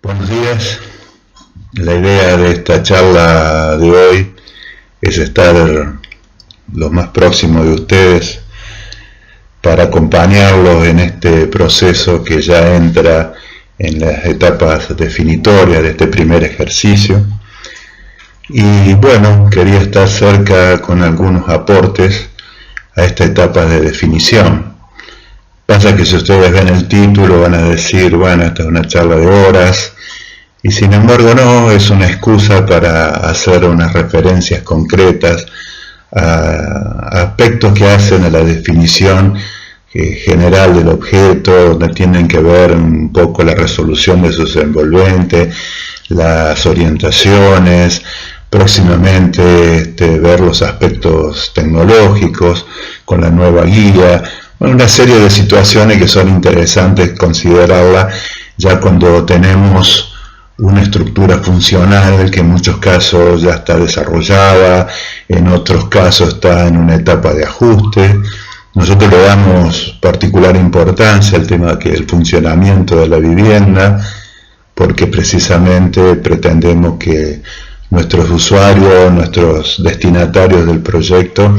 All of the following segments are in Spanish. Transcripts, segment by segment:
Buenos días. La idea de esta charla de hoy es estar lo más próximo de ustedes para acompañarlos en este proceso que ya entra en las etapas definitorias de este primer ejercicio. Y bueno, quería estar cerca con algunos aportes a esta etapa de definición. Pasa que si ustedes ven el título van a decir, bueno, esta es una charla de horas, y sin embargo no, es una excusa para hacer unas referencias concretas a aspectos que hacen a la definición general del objeto, donde tienen que ver un poco la resolución de sus envolventes, las orientaciones, próximamente ver los aspectos tecnológicos con la nueva guía, una serie de situaciones que son interesantes considerarla ya cuando tenemos una estructura funcional que en muchos casos ya está desarrollada, en otros casos está en una etapa de ajuste. Nosotros le damos particular importancia al tema que el funcionamiento de la vivienda, porque precisamente pretendemos que nuestros usuarios, nuestros destinatarios del proyecto,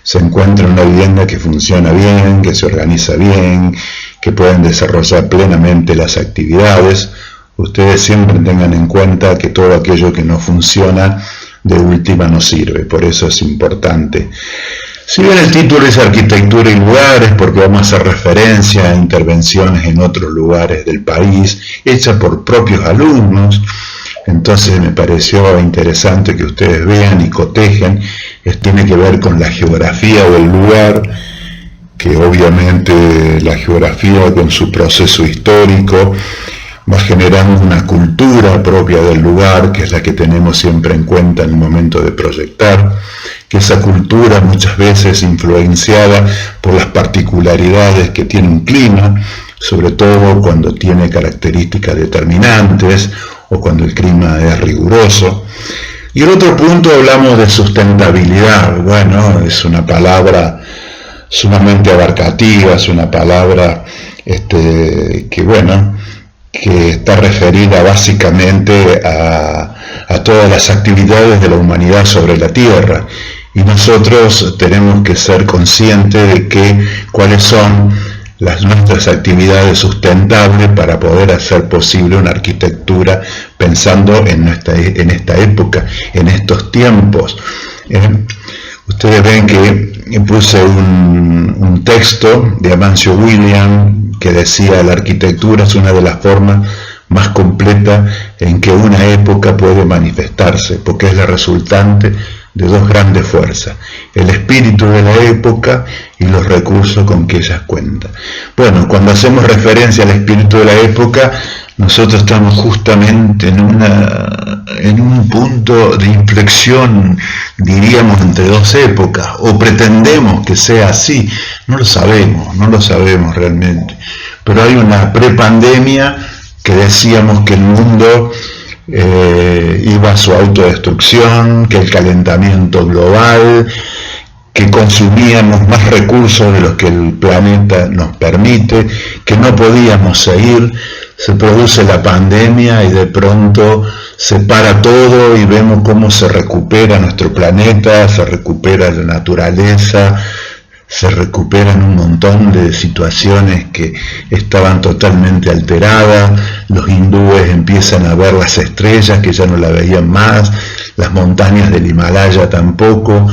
se encuentren en una vivienda que funciona bien, que se organiza bien, que pueden desarrollar plenamente las actividades. Ustedes siempre tengan en cuenta que todo aquello que no funciona de última no sirve, por eso es importante. Si bien el título es Arquitectura y Lugares, porque vamos a hacer referencia a intervenciones en otros lugares del país, hechas por propios alumnos, entonces me pareció interesante que ustedes vean y cotejen. Tiene que ver con la geografía del lugar, que obviamente la geografía con su proceso histórico va generando una cultura propia del lugar, que es la que tenemos siempre en cuenta en el momento de proyectar, que esa cultura muchas veces influenciada por las particularidades que tiene un clima, sobre todo cuando tiene características determinantes o cuando el clima es riguroso. Y el otro punto, hablamos de sustentabilidad. Bueno, es una palabra sumamente abarcativa, es una palabra que está referida básicamente a todas las actividades de la humanidad sobre la Tierra. Y nosotros tenemos que ser conscientes de cuáles son nuestras actividades sustentables para poder hacer posible una arquitectura pensando en esta época, en estos tiempos. Ustedes ven que puse un texto de Amancio William que decía: la arquitectura es una de las formas más completas en que una época puede manifestarse, porque es la resultante de dos grandes fuerzas: el espíritu de la época y los recursos con que ellas cuentan. Bueno, cuando hacemos referencia al espíritu de la época, nosotros estamos justamente en un punto de inflexión, diríamos, entre dos épocas, o pretendemos que sea así. No lo sabemos realmente, pero hay una prepandemia que decíamos que el mundo iba a su autodestrucción, que el calentamiento global, que consumíamos más recursos de los que el planeta nos permite, que no podíamos seguir. Se produce la pandemia y de pronto se para todo y vemos cómo se recupera nuestro planeta, se recupera la naturaleza, se recuperan un montón de situaciones que estaban totalmente alteradas. Los hindúes empiezan a ver las estrellas que ya no la veían más, las montañas del Himalaya tampoco.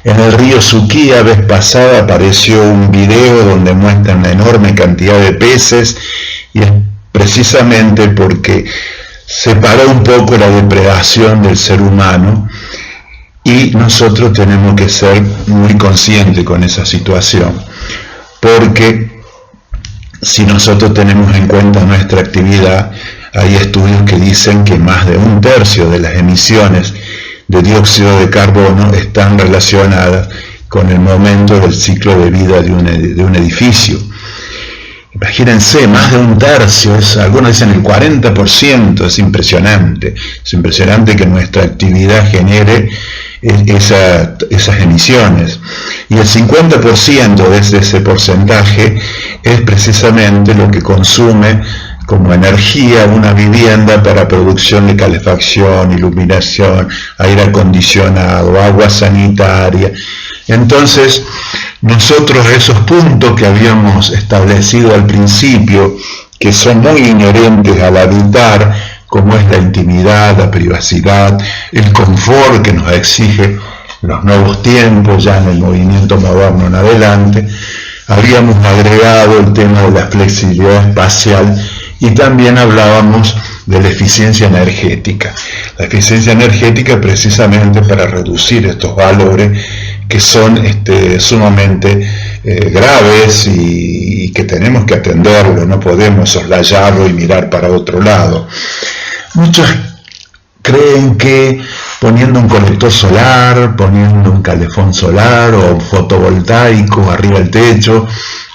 En el río Suquía, vez pasada, apareció un video donde muestran una enorme cantidad de peces, y es precisamente porque se paró un poco la depredación del ser humano. Y nosotros tenemos que ser muy conscientes con esa situación, porque si nosotros tenemos en cuenta nuestra actividad, hay estudios que dicen que más de 1/3 de las emisiones de dióxido de carbono están relacionadas con el momento del ciclo de vida de un edificio. Imagínense, más de 1/3, algunos dicen el 40%, es impresionante que nuestra actividad genere esas emisiones, y el 50% de ese porcentaje es precisamente lo que consume como energía una vivienda para producción de calefacción, iluminación, aire acondicionado, agua sanitaria. Entonces, nosotros esos puntos que habíamos establecido al principio, que son muy inherentes al habitar, como es la intimidad, la privacidad, el confort que nos exige los nuevos tiempos, ya en el movimiento moderno en adelante, habíamos agregado el tema de la flexibilidad espacial y también hablábamos de la eficiencia energética. La eficiencia energética precisamente para reducir estos valores que son sumamente graves y que tenemos que atenderlo, no podemos soslayarlo y mirar para otro lado. Muchos creen que poniendo un colector solar, poniendo un calefón solar o fotovoltaico arriba del techo,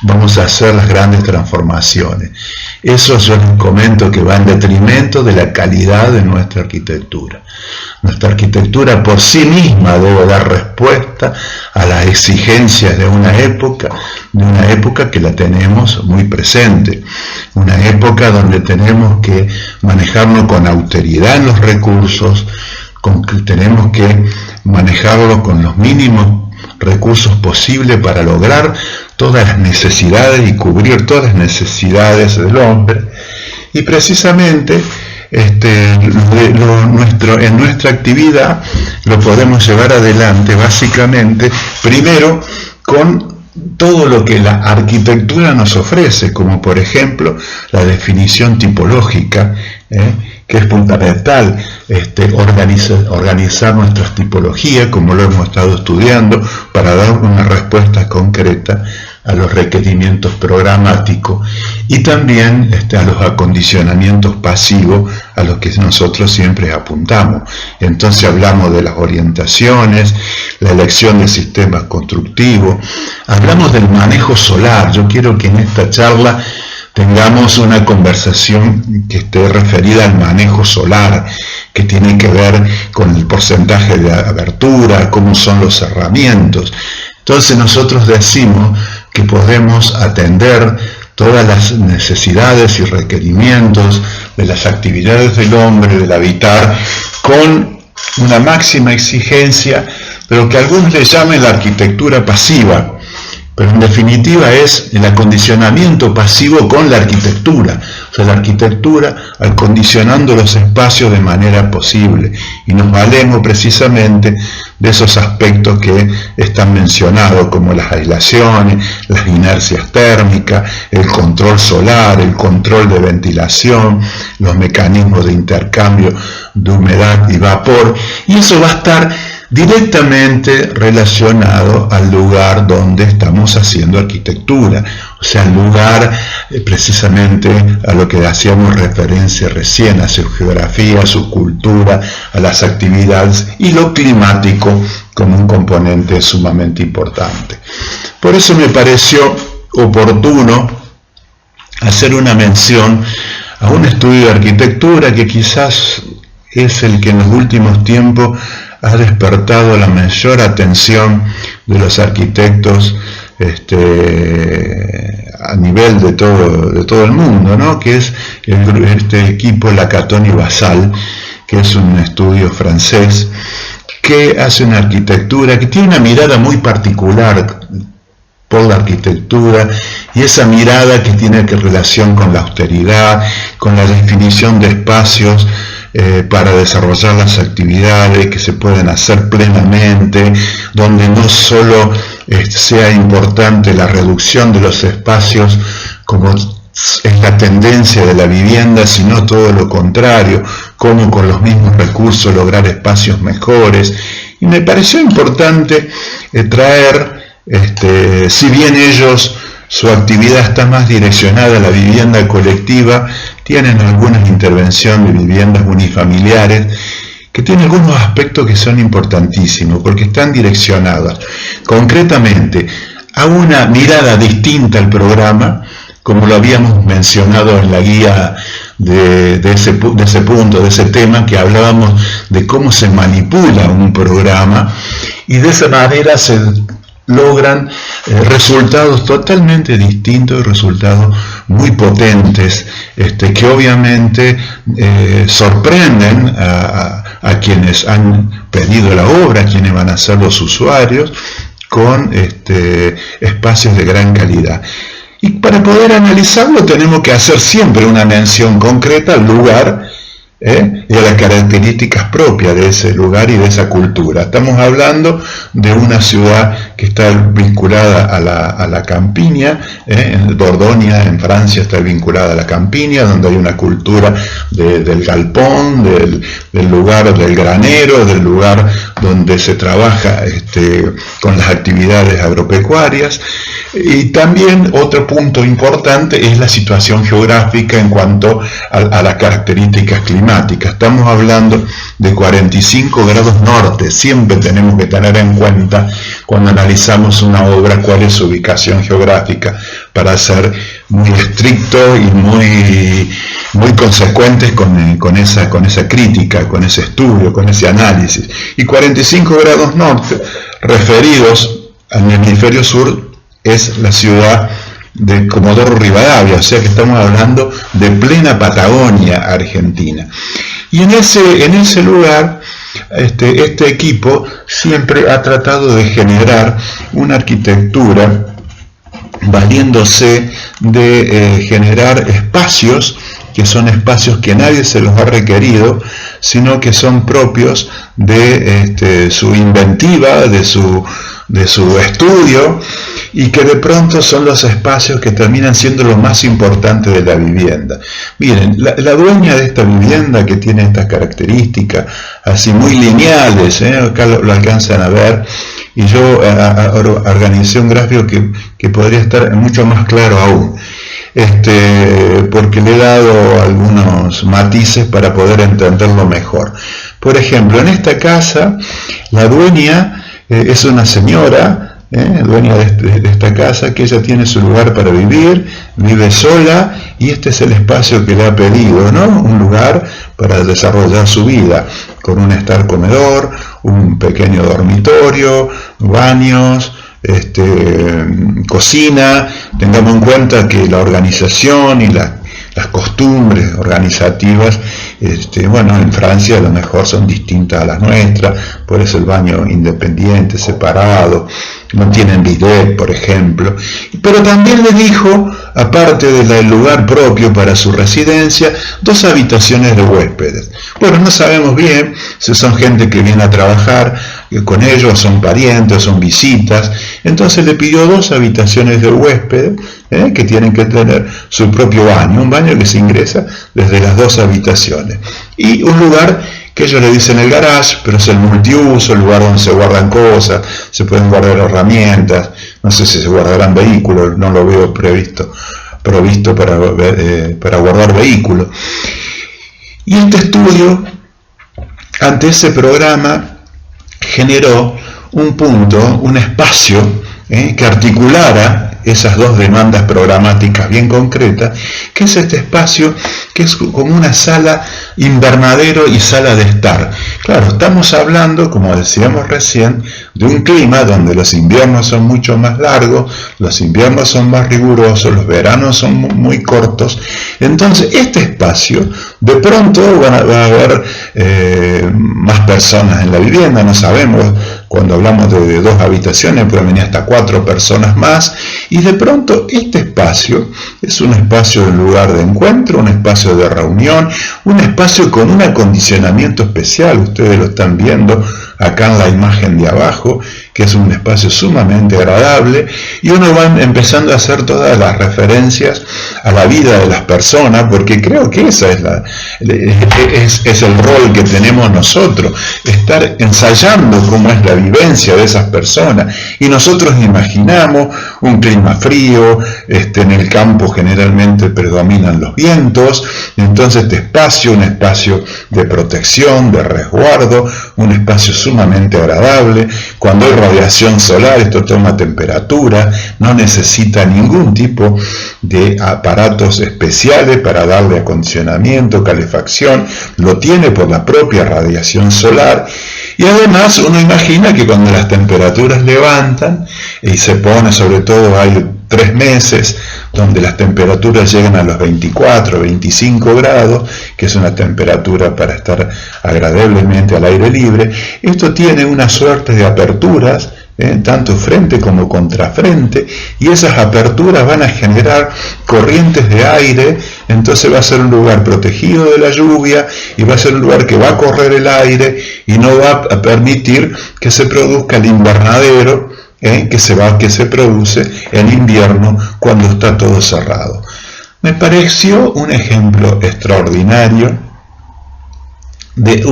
vamos a hacer las grandes transformaciones. Eso yo les comento que va en detrimento de la calidad de nuestra arquitectura. Nuestra arquitectura por sí misma debe dar respuesta a las exigencias de una época que la tenemos muy presente. Una época donde tenemos que manejarnos con austeridad en los recursos, tenemos que manejarlo con los mínimos recursos posibles para lograr todas las necesidades y cubrir todas las necesidades del hombre. Y precisamente en nuestra actividad lo podemos llevar adelante básicamente primero con todo lo que la arquitectura nos ofrece, como por ejemplo la definición tipológica, que es fundamental organizar nuestras tipologías, como lo hemos estado estudiando, para dar una respuesta concreta a los requerimientos programáticos y también a los acondicionamientos pasivos a los que nosotros siempre apuntamos. Entonces hablamos de las orientaciones, la elección de sistemas constructivos, hablamos del manejo solar. Yo quiero que en esta charla tengamos una conversación que esté referida al manejo solar, que tiene que ver con el porcentaje de abertura, cómo son los cerramientos. Entonces nosotros decimos que podemos atender todas las necesidades y requerimientos de las actividades del hombre, del habitar, con una máxima exigencia, pero que algunos le llamen la arquitectura pasiva. Pero en definitiva es el acondicionamiento pasivo con la arquitectura, o sea, la arquitectura acondicionando los espacios de manera posible, y nos valemos precisamente de esos aspectos que están mencionados, como las aislaciones, las inercias térmicas, el control solar, el control de ventilación, los mecanismos de intercambio de humedad y vapor, y eso va a estar directamente relacionado al lugar donde estamos haciendo arquitectura, o sea, al lugar precisamente a lo que hacíamos referencia recién, a su geografía, a su cultura, a las actividades y lo climático como un componente sumamente importante. Por eso me pareció oportuno hacer una mención a un estudio de arquitectura que quizás es el que en los últimos tiempos ha despertado la mayor atención de los arquitectos a nivel de todo el mundo, ¿no? Que es este equipo Lacaton y Basal, que es un estudio francés que hace una arquitectura que tiene una mirada muy particular por la arquitectura, y esa mirada que tiene relación con la austeridad, con la definición de espacios para desarrollar las actividades que se pueden hacer plenamente, donde no solo sea importante la reducción de los espacios como es la tendencia de la vivienda, sino todo lo contrario, cómo con los mismos recursos lograr espacios mejores. Y me pareció importante traer, si bien ellos su actividad está más direccionada a la vivienda colectiva, tienen algunas intervenciones de viviendas unifamiliares que tienen algunos aspectos que son importantísimos porque están direccionadas concretamente a una mirada distinta al programa, como lo habíamos mencionado en la guía de ese tema, que hablábamos de cómo se manipula un programa, y de esa manera se logran resultados totalmente distintos, resultados muy potentes, que obviamente sorprenden a quienes han pedido la obra, a quienes van a ser los usuarios, con espacios de gran calidad. Y para poder analizarlo tenemos que hacer siempre una mención concreta al lugar y a las características propias de ese lugar y de esa cultura. Estamos hablando de una ciudad que está vinculada a la campiña, en Dordogne, en Francia, está vinculada a la campiña, donde hay una cultura del galpón, del lugar del granero, del lugar donde se trabaja con las actividades agropecuarias. Y también otro punto importante es la situación geográfica en cuanto a las características climáticas. Estamos hablando de 45 grados norte. Siempre tenemos que tener en cuenta cuando analizamos una obra cuál es su ubicación geográfica, para ser muy estricto y muy consecuentes con esa crítica, con ese estudio, con ese análisis. Y 45 grados norte, referidos al hemisferio sur, es la ciudad de Comodoro Rivadavia, o sea que estamos hablando de plena Patagonia Argentina. Y en ese lugar, este equipo siempre ha tratado de generar una arquitectura valiéndose de generar espacios que son espacios que nadie se los ha requerido, sino que son propios de su inventiva, de su estudio, y que de pronto son los espacios que terminan siendo lo más importante de la vivienda. Miren, la dueña de esta vivienda, que tiene estas características así muy lineales, acá lo alcanzan a ver, y yo organicé un gráfico que podría estar mucho más claro aún, porque le he dado algunos matices para poder entenderlo mejor. Por ejemplo, en esta casa, la dueña es una señora, dueña de esta casa, que ella tiene su lugar para vivir, vive sola, y este es el espacio que le ha pedido, ¿no? Un lugar para desarrollar su vida, con un estar comedor, un pequeño dormitorio, baños, cocina. Tengamos en cuenta que la organización y las costumbres organizativas, en Francia a lo mejor son distintas a las nuestras, por eso el baño independiente, separado, no tienen bidet, por ejemplo. Pero también le dijo, aparte del lugar propio para su residencia, 2 habitaciones de huéspedes. Bueno, no sabemos bien si son gente que viene a trabajar con ellos, son parientes, son visitas. Entonces le pidió 2 habitaciones de huéspedes, que tienen que tener su propio baño, un baño que se ingresa desde las 2 habitaciones, y un lugar que ellos le dicen el garage, pero es el multiuso, el lugar donde se guardan cosas, se pueden guardar herramientas, no sé si se guardarán vehículos, no lo veo provisto para guardar vehículos. Y este estudio, ante ese programa, generó un punto, un espacio que articulara esas 2 demandas programáticas bien concretas, que es este espacio que es como una sala invernadero y sala de estar. Claro, estamos hablando, como decíamos recién, de un clima donde los inviernos son mucho más largos, los inviernos son más rigurosos, los veranos son muy cortos. Entonces, este espacio, de pronto va a haber más personas en la vivienda, no sabemos. Cuando hablamos de 2 habitaciones, pueden venir hasta 4 personas más, y de pronto este espacio es un espacio de lugar de encuentro, un espacio de reunión, un espacio con un acondicionamiento especial. Ustedes lo están viendo acá en la imagen de abajo, que es un espacio sumamente agradable, y uno va empezando a hacer todas las referencias a la vida de las personas, porque creo que esa es el rol que tenemos nosotros, estar ensayando cómo es la vivencia de esas personas, y nosotros imaginamos un clima frío, en el campo generalmente predominan los vientos, entonces este espacio, un espacio de protección, de resguardo, un espacio sumamente agradable. Cuando hay radiación solar, esto toma temperatura, no necesita ningún tipo de aparatos especiales para darle acondicionamiento, calefacción, lo tiene por la propia radiación solar. Y además uno imagina que cuando las temperaturas levantan y se pone, sobre todo hay 3 meses donde las temperaturas llegan a los 24, 25 grados, que es una temperatura para estar agradablemente al aire libre, esto tiene una suerte de aperturas, tanto frente como contrafrente, y esas aperturas van a generar corrientes de aire, entonces va a ser un lugar protegido de la lluvia y va a ser un lugar que va a correr el aire y no va a permitir que se produzca el invernadero que se produce en invierno cuando está todo cerrado. Me pareció un ejemplo extraordinario de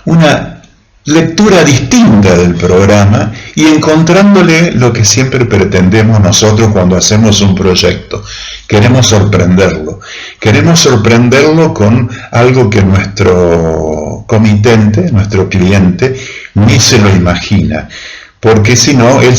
una lectura distinta del programa y encontrándole lo que siempre pretendemos nosotros cuando hacemos un proyecto. Queremos sorprenderlo con algo que nuestro comitente, nuestro cliente, ni se lo imagina. Porque si no, él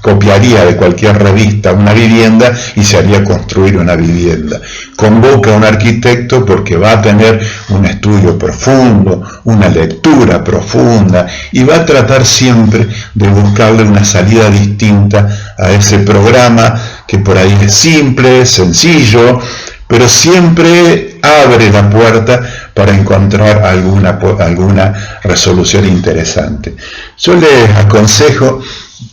copiaría de cualquier revista una vivienda y se haría construir una vivienda. Convoca a un arquitecto porque va a tener un estudio profundo, una lectura profunda, y va a tratar siempre de buscarle una salida distinta a ese programa que por ahí es simple, sencillo, pero siempre abre la puerta para encontrar alguna resolución interesante. Yo les aconsejo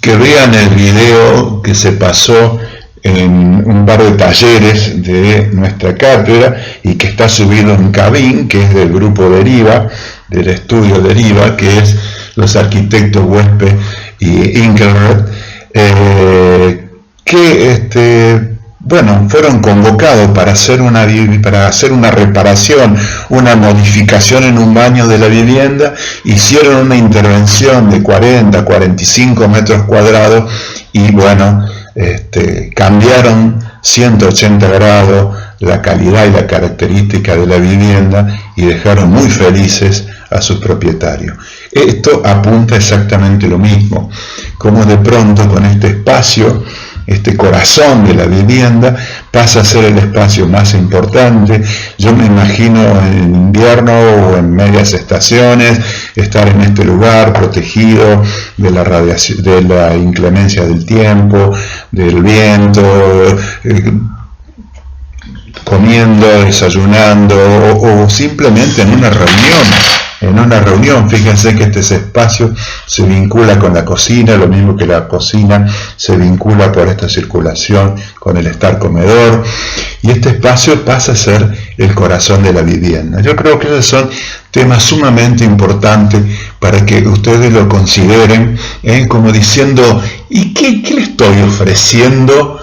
que vean el video que se pasó en un par de talleres de nuestra cátedra y que está subido en Cabin, que es del grupo Deriva, del estudio Deriva, que es los arquitectos Huespe y Ingelred, fueron convocados para hacer una reparación, una modificación en un baño de la vivienda, hicieron una intervención de 40, 45 metros cuadrados y cambiaron 180 grados la calidad y la característica de la vivienda y dejaron muy felices a sus propietarios. Esto apunta exactamente lo mismo, como de pronto con este espacio, este corazón de la vivienda pasa a ser el espacio más importante. Yo me imagino en invierno o en medias estaciones estar en este lugar protegido de la radiación, de la inclemencia del tiempo, del viento, comiendo, desayunando o simplemente en una reunión. Fíjense que este espacio se vincula con la cocina, lo mismo que la cocina se vincula por esta circulación con el estar comedor, y este espacio pasa a ser el corazón de la vivienda. Yo creo que esos son temas sumamente importantes para que ustedes lo consideren, como diciendo, ¿y qué le estoy ofreciendo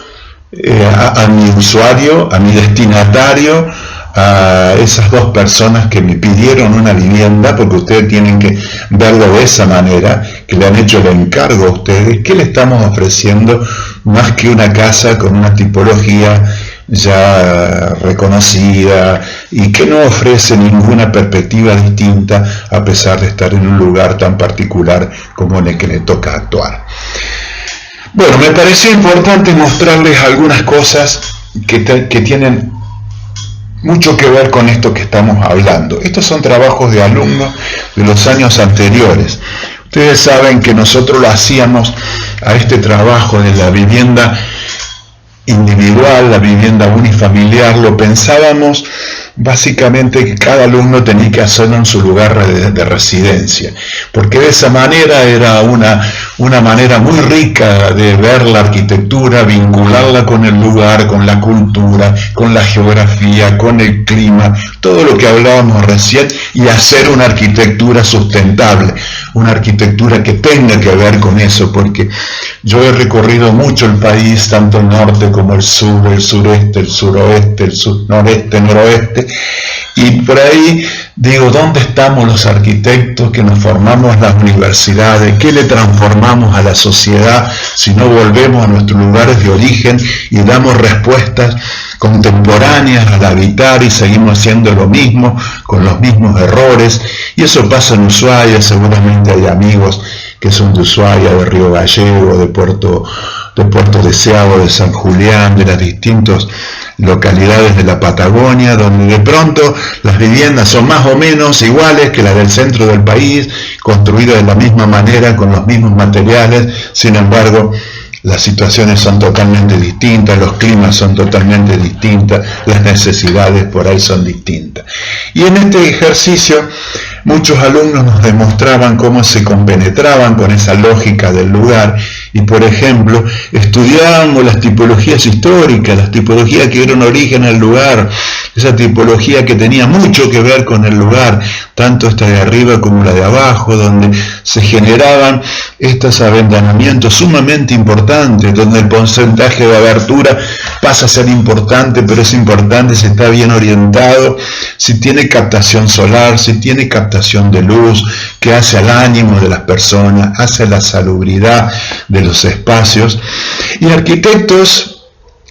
a mi usuario, a mi destinatario, a esas dos personas que me pidieron una vivienda? Porque ustedes tienen que verlo de esa manera, que le han hecho el encargo a ustedes. ¿Qué le estamos ofreciendo más que una casa con una tipología ya reconocida y que no ofrece ninguna perspectiva distinta a pesar de estar en un lugar tan particular como en el que le toca actuar? Bueno, me pareció importante mostrarles algunas cosas que tienen mucho que ver con esto que estamos hablando. Estos son trabajos de alumnos de los años anteriores. Ustedes saben que nosotros lo hacíamos a este trabajo de la vivienda individual, la vivienda unifamiliar, lo pensábamos básicamente que cada alumno tenía que hacerlo en su lugar de residencia, porque de esa manera era una manera muy rica de ver la arquitectura, vincularla con el lugar, con la cultura, con la geografía, con el clima, todo lo que hablábamos recién, y hacer una arquitectura sustentable, una arquitectura que tenga que ver con eso, porque yo he recorrido mucho el país, tanto el norte como el sur, el sureste, el suroeste, el noreste, noroeste, y por ahí digo, ¿dónde estamos los arquitectos que nos formamos en las universidades? ¿Qué le transformamos a la sociedad si no volvemos a nuestros lugares de origen y damos respuestas contemporáneas al habitar y seguimos haciendo lo mismo, con los mismos errores? Y eso pasa en Ushuaia. Seguramente hay amigos que son de Ushuaia, de Río Gallego, de Puerto de Puerto Deseado, de San Julián, de las distintas localidades de la Patagonia, donde de pronto las viviendas son más o menos iguales que las del centro del país, construidas de la misma manera, con los mismos materiales. Sin embargo, las situaciones son totalmente distintas, los climas son totalmente distintas, las necesidades por ahí son distintas. Y en este ejercicio muchos alumnos nos demostraban cómo se compenetraban con esa lógica del lugar y, por ejemplo, estudiábamos las tipologías históricas, las tipologías que dieron origen al lugar, esa tipología que tenía mucho que ver con el lugar, tanto esta de arriba como la de abajo, donde se generaban estos aventanamientos sumamente importantes, donde el porcentaje de abertura pasa a ser importante, pero es importante si está bien orientado, si tiene captación solar, si tiene captación de luz, que hace al ánimo de las personas, hace a la salubridad de los espacios. Y arquitectos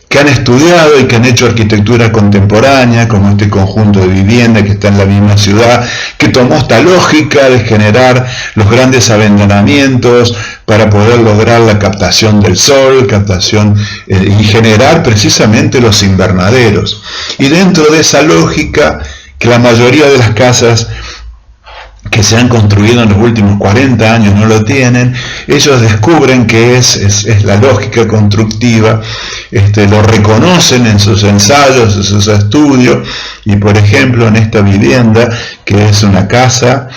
que han estudiado y que han hecho arquitectura contemporánea, como este conjunto de vivienda que está en la misma ciudad, que tomó esta lógica de generar los grandes aventanamientos para poder lograr la captación del sol, y generar precisamente los invernaderos. Y dentro de esa lógica, que la mayoría de las casas que se han construido en los últimos 40 años no lo tienen, ellos descubren que es la lógica constructiva, lo reconocen en sus ensayos, en sus estudios, y por ejemplo en esta vivienda, que es una casa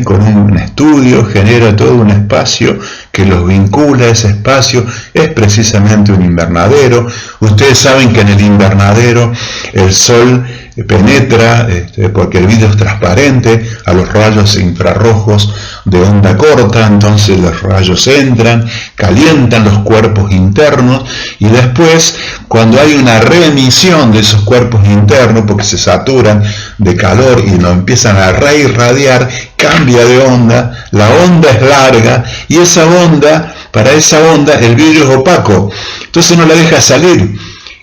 con un estudio, genera todo un espacio que los vincula. Ese espacio es precisamente un invernadero. Ustedes saben que en el invernadero el sol penetra, porque el vidrio es transparente, a los rayos infrarrojos de onda corta, entonces los rayos entran, calientan los cuerpos internos, y después, cuando hay una reemisión de esos cuerpos internos, porque se saturan de calor y lo empiezan a reirradiar, cambia de onda, la onda es larga, y esa onda, para esa onda el vidrio es opaco, entonces no la deja salir,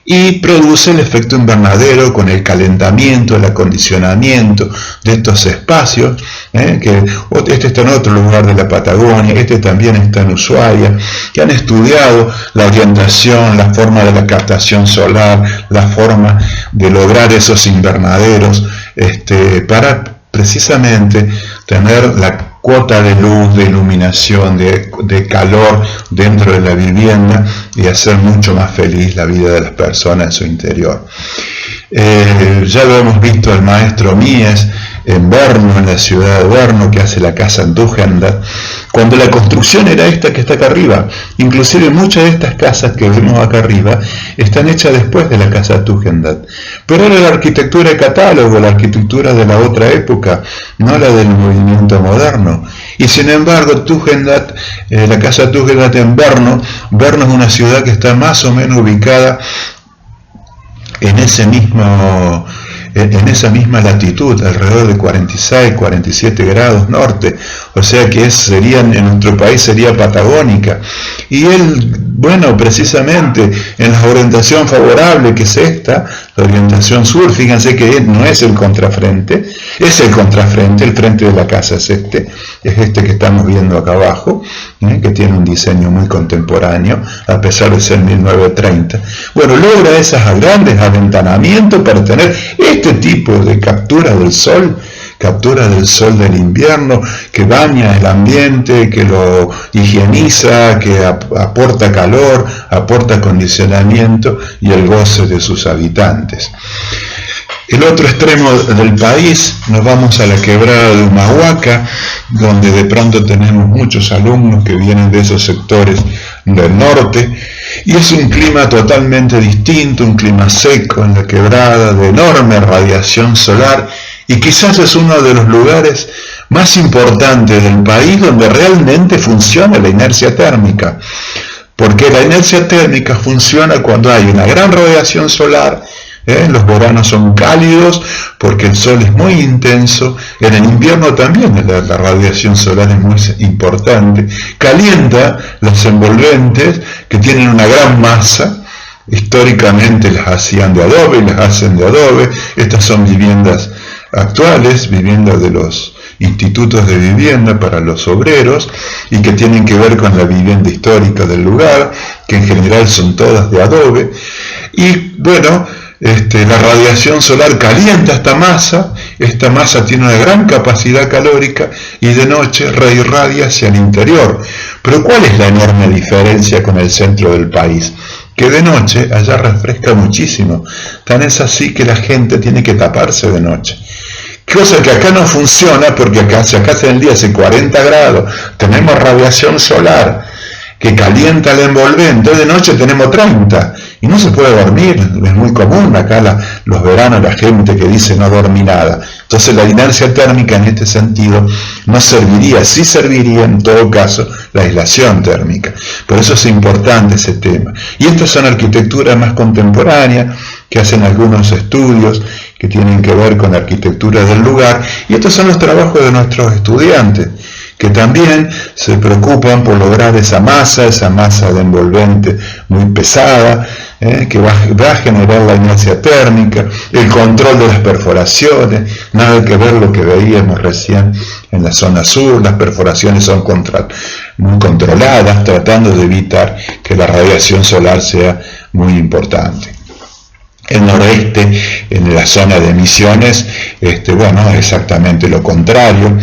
y produce el efecto invernadero con el calentamiento, el acondicionamiento de estos espacios, que este está en otro lugar de la Patagonia, este también está en Ushuaia, que han estudiado la orientación, la forma de la captación solar, la forma de lograr esos invernaderos, para precisamente tener la cuota de luz, de iluminación, de calor dentro de la vivienda y hacer mucho más feliz la vida de las personas en su interior. Ya lo hemos visto el maestro Mies en Brno, en la ciudad de Brno, que hace la casa en Tugendhat, cuando la construcción era esta que está acá arriba. Inclusive muchas de estas casas que vemos acá arriba están hechas después de la casa Tugendhat, pero era la arquitectura de catálogo, la arquitectura de la otra época, no la del movimiento moderno. Y sin embargo Tugendhat, la casa Tugendhat en Brno es una ciudad que está más o menos ubicada en esa misma latitud, alrededor de 46, 47 grados norte, o sea que en nuestro país sería patagónica. Y él, bueno, precisamente en la orientación favorable, que es esta, la orientación sur, fíjense que no es el contrafrente, es el contrafrente, el frente de la casa es este que estamos viendo acá abajo, que tiene un diseño muy contemporáneo, a pesar de ser 1930. Bueno, logra esos grandes aventanamientos para tener este tipo de captura del sol del invierno, que baña el ambiente, que lo higieniza, que aporta calor, aporta acondicionamiento y el goce de sus habitantes. El otro extremo del país, nos vamos a la quebrada de Humahuaca, donde de pronto tenemos muchos alumnos que vienen de esos sectores del norte, y es un clima totalmente distinto, un clima seco en la quebrada, de enorme radiación solar, y quizás es uno de los lugares más importantes del país donde realmente funciona la inercia térmica, porque la inercia térmica funciona cuando hay una gran radiación solar. Los veranos son cálidos porque el sol es muy intenso, en el invierno también la radiación solar es muy importante, calienta los envolventes que tienen una gran masa. Históricamente las hacían de adobe y las hacen de adobe. Estas son viviendas actuales, viviendas de los institutos de vivienda para los obreros y que tienen que ver con la vivienda histórica del lugar, que en general son todas de adobe. Y bueno, la radiación solar calienta esta masa tiene una gran capacidad calórica y de noche irradia hacia el interior. Pero ¿cuál es la enorme diferencia con el centro del país? Que de noche allá refresca muchísimo, tan es así que la gente tiene que taparse de noche. Cosa que acá no funciona porque acá en el día hace 40 grados, tenemos radiación solar que calienta el envolvente, de noche tenemos 30 y no se puede dormir, es muy común acá los veranos la gente que dice no dormí nada. Entonces la inercia térmica en este sentido no serviría, sí serviría en todo caso la aislación térmica. Por eso es importante ese tema. Y estas son arquitecturas más contemporáneas que hacen algunos estudios que tienen que ver con la arquitectura del lugar, y estos son los trabajos de nuestros estudiantes, que también se preocupan por lograr esa masa de envolvente muy pesada, que va a generar la inercia térmica, el control de las perforaciones, nada que ver lo que veíamos recién en la zona sur. Las perforaciones son muy controladas, tratando de evitar que la radiación solar sea muy importante. El noreste, en la zona de Misiones, bueno, exactamente lo contrario,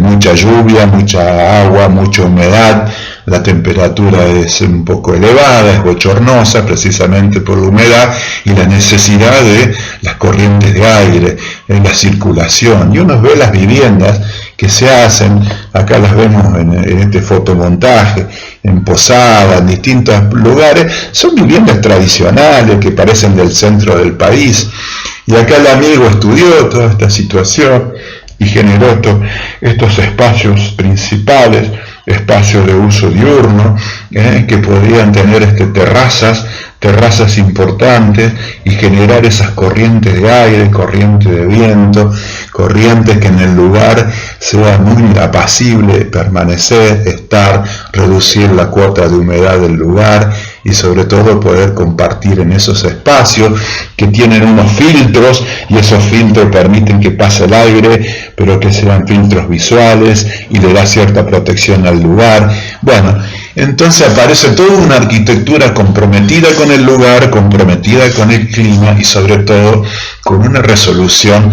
mucha lluvia, mucha agua, mucha humedad, la temperatura es un poco elevada, es bochornosa precisamente por la humedad y la necesidad de las corrientes de aire, en la circulación. Y uno ve las viviendas que se hacen, acá las vemos en este fotomontaje, en Posada, en distintos lugares, son viviendas tradicionales que parecen del centro del país. Y acá el amigo estudió toda esta situación y generó estos espacios principales, espacios de uso diurno, que podrían tener terrazas importantes y generar esas corrientes de aire, corrientes de viento, corrientes que en el lugar sea muy apacible permanecer, estar, reducir la cuota de humedad del lugar y sobre todo poder compartir en esos espacios que tienen unos filtros, y esos filtros permiten que pase el aire, pero que sean filtros visuales y le da cierta protección al lugar. Bueno, entonces aparece toda una arquitectura comprometida con el lugar, comprometida con el clima y sobre todo con una resolución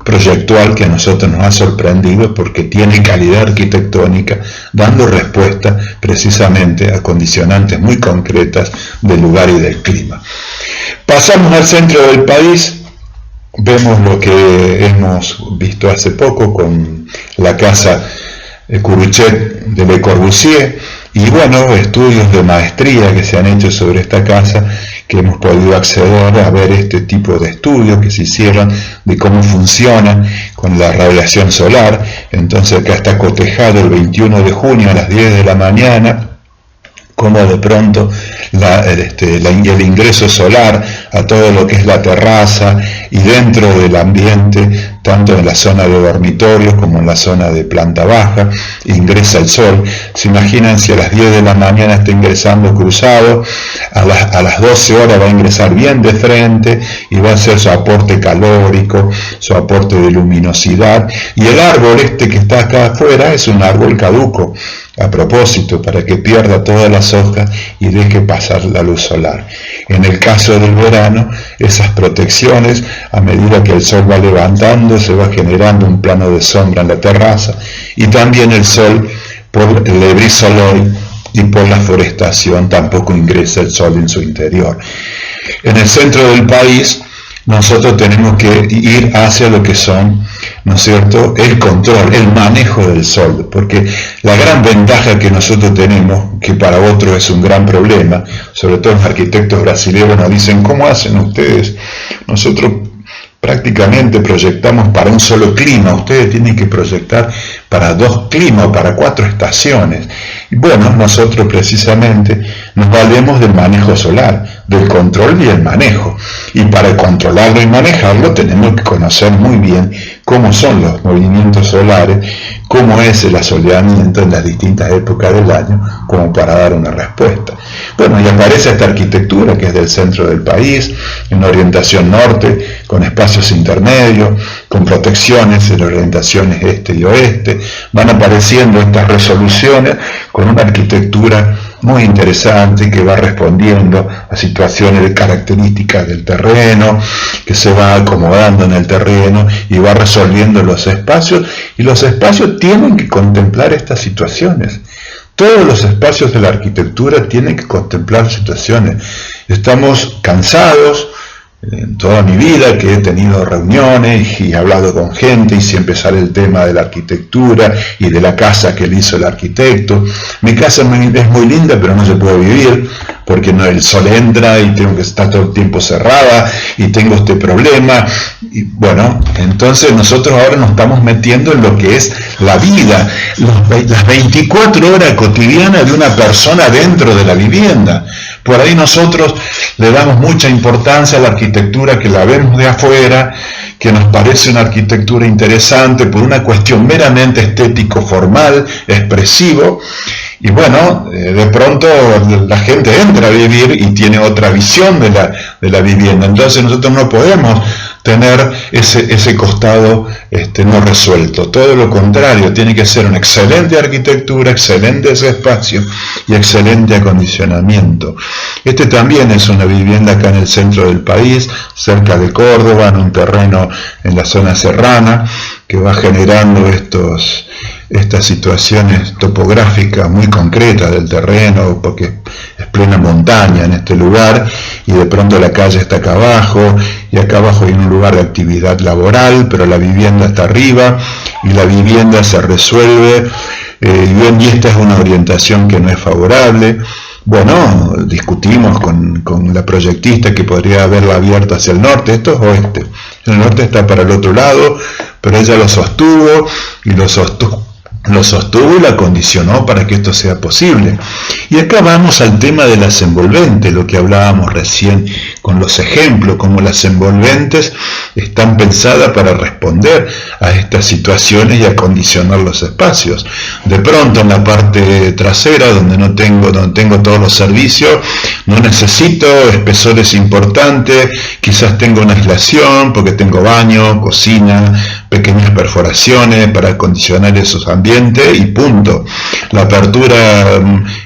proyectual que a nosotros nos ha sorprendido porque tiene calidad arquitectónica, dando respuesta precisamente a condicionantes muy concretas del lugar y del clima. Pasamos al centro del país, vemos lo que hemos visto hace poco con la casa Curuchet de Le Corbusier, y bueno, estudios de maestría que se han hecho sobre esta casa, que hemos podido acceder a ver este tipo de estudios que se hicieron de cómo funcionan con la radiación solar. Entonces acá está cotejado el 21 de junio a las 10 de la mañana, como de pronto el ingreso solar a todo lo que es la terraza y dentro del ambiente, tanto en la zona de dormitorios como en la zona de planta baja, ingresa el sol. Se imaginan si a las 10 de la mañana está ingresando cruzado, a las 12 horas va a ingresar bien de frente y va a hacer su aporte calórico, su aporte de luminosidad, y el árbol que está acá afuera es un árbol caduco, a propósito, para que pierda todas las hojas y deje pasar la luz solar. En el caso del verano, esas protecciones, a medida que el sol va levantando, se va generando un plano de sombra en la terraza, y también el sol, por el ebrizoloi y por la forestación, tampoco ingresa el sol en su interior. En el centro del país, nosotros tenemos que ir hacia lo que son, ¿no es cierto?, el control, el manejo del sol, porque la gran ventaja que nosotros tenemos, que para otros es un gran problema, sobre todo los arquitectos brasileños nos dicen, ¿cómo hacen ustedes? Nosotros prácticamente proyectamos para un solo clima, ustedes tienen que proyectar para 2 climas, para 4 estaciones. Y bueno, nosotros precisamente nos valemos del manejo solar, del control y el manejo. Y para controlarlo y manejarlo tenemos que conocer muy bien cómo son los movimientos solares, cómo es el asoleamiento en las distintas épocas del año, como para dar una respuesta. Bueno, y aparece esta arquitectura que es del centro del país, en orientación norte, con espacios intermedios, con protecciones en orientaciones este y oeste, van apareciendo estas resoluciones con una arquitectura muy interesante que va respondiendo a situaciones de características del terreno, que se va acomodando en el terreno y va resolviendo los espacios, y los espacios tienen que contemplar estas situaciones. Todos los espacios de la arquitectura tienen que contemplar situaciones. Estamos cansados. En toda mi vida que he tenido reuniones y he hablado con gente y siempre sale el tema de la arquitectura y de la casa que le hizo el arquitecto. Mi casa es muy linda, pero no se puede vivir porque no, el sol entra y tengo que estar todo el tiempo cerrada y tengo este problema. Y bueno, entonces nosotros ahora nos estamos metiendo en lo que es la vida, las 24 horas cotidianas de una persona dentro de la vivienda. Por ahí nosotros le damos mucha importancia a la arquitectura, que la vemos de afuera, que nos parece una arquitectura interesante por una cuestión meramente estético, formal, expresivo, y bueno, de pronto la gente entra a vivir y tiene otra visión de la vivienda. Entonces nosotros no podemos tener ese costado no resuelto. Todo lo contrario, tiene que ser una excelente arquitectura, excelente ese espacio y excelente acondicionamiento. Este también es una vivienda acá en el centro del país, cerca de Córdoba, en un terreno en la zona serrana, que va generando estas situaciones topográficas muy concretas del terreno, porque es plena montaña en este lugar, y de pronto la calle está acá abajo, y acá abajo hay un lugar de actividad laboral, pero la vivienda está arriba, y la vivienda se resuelve, y esta es una orientación que no es favorable. Bueno, discutimos con la proyectista que podría haberla abierto hacia el norte. Esto es oeste, el norte está para el otro lado, pero ella lo sostuvo y lo sostuvo y la condicionó para que esto sea posible. Y acá vamos al tema de las envolventes, lo que hablábamos recién con los ejemplos, como las envolventes están pensadas para responder a estas situaciones y acondicionar los espacios. De pronto en la parte trasera, donde no tengo todos los servicios, no necesito espesores importantes, quizás tengo una aislación porque tengo baño, cocina, pequeñas perforaciones para acondicionar esos ambientes y punto. La apertura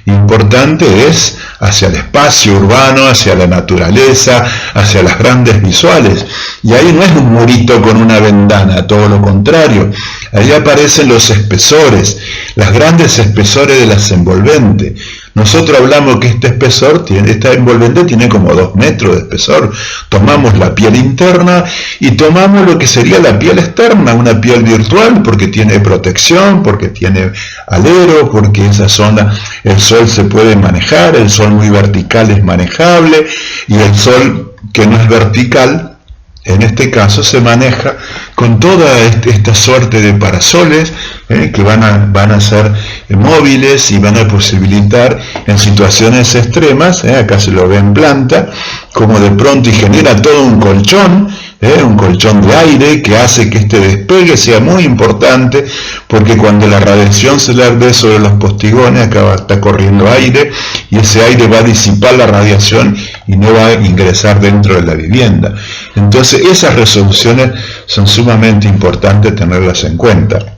importante es hacia el espacio urbano, hacia la naturaleza, hacia las grandes visuales. Y ahí no es un murito con una ventana, todo lo contrario. Ahí aparecen los espesores, las grandes espesores de las envolventes. Nosotros hablamos que esta envolvente tiene como 2 metros de espesor. Tomamos la piel interna y tomamos lo que sería la piel externa, una piel virtual, porque tiene protección, porque tiene alero, porque esa zona el sol se puede manejar, el sol muy vertical es manejable, y el sol que no es vertical, en este caso se maneja con toda esta suerte de parasoles que van a ser móviles y van a posibilitar en situaciones extremas, acá se lo ve en planta, como de pronto y genera todo un colchón de aire que hace que este despegue sea muy importante, porque cuando la radiación solar ve sobre los postigones, acá está corriendo aire y ese aire va a disipar la radiación y no va a ingresar dentro de la vivienda. Entonces esas resoluciones son sumamente importantes tenerlas en cuenta.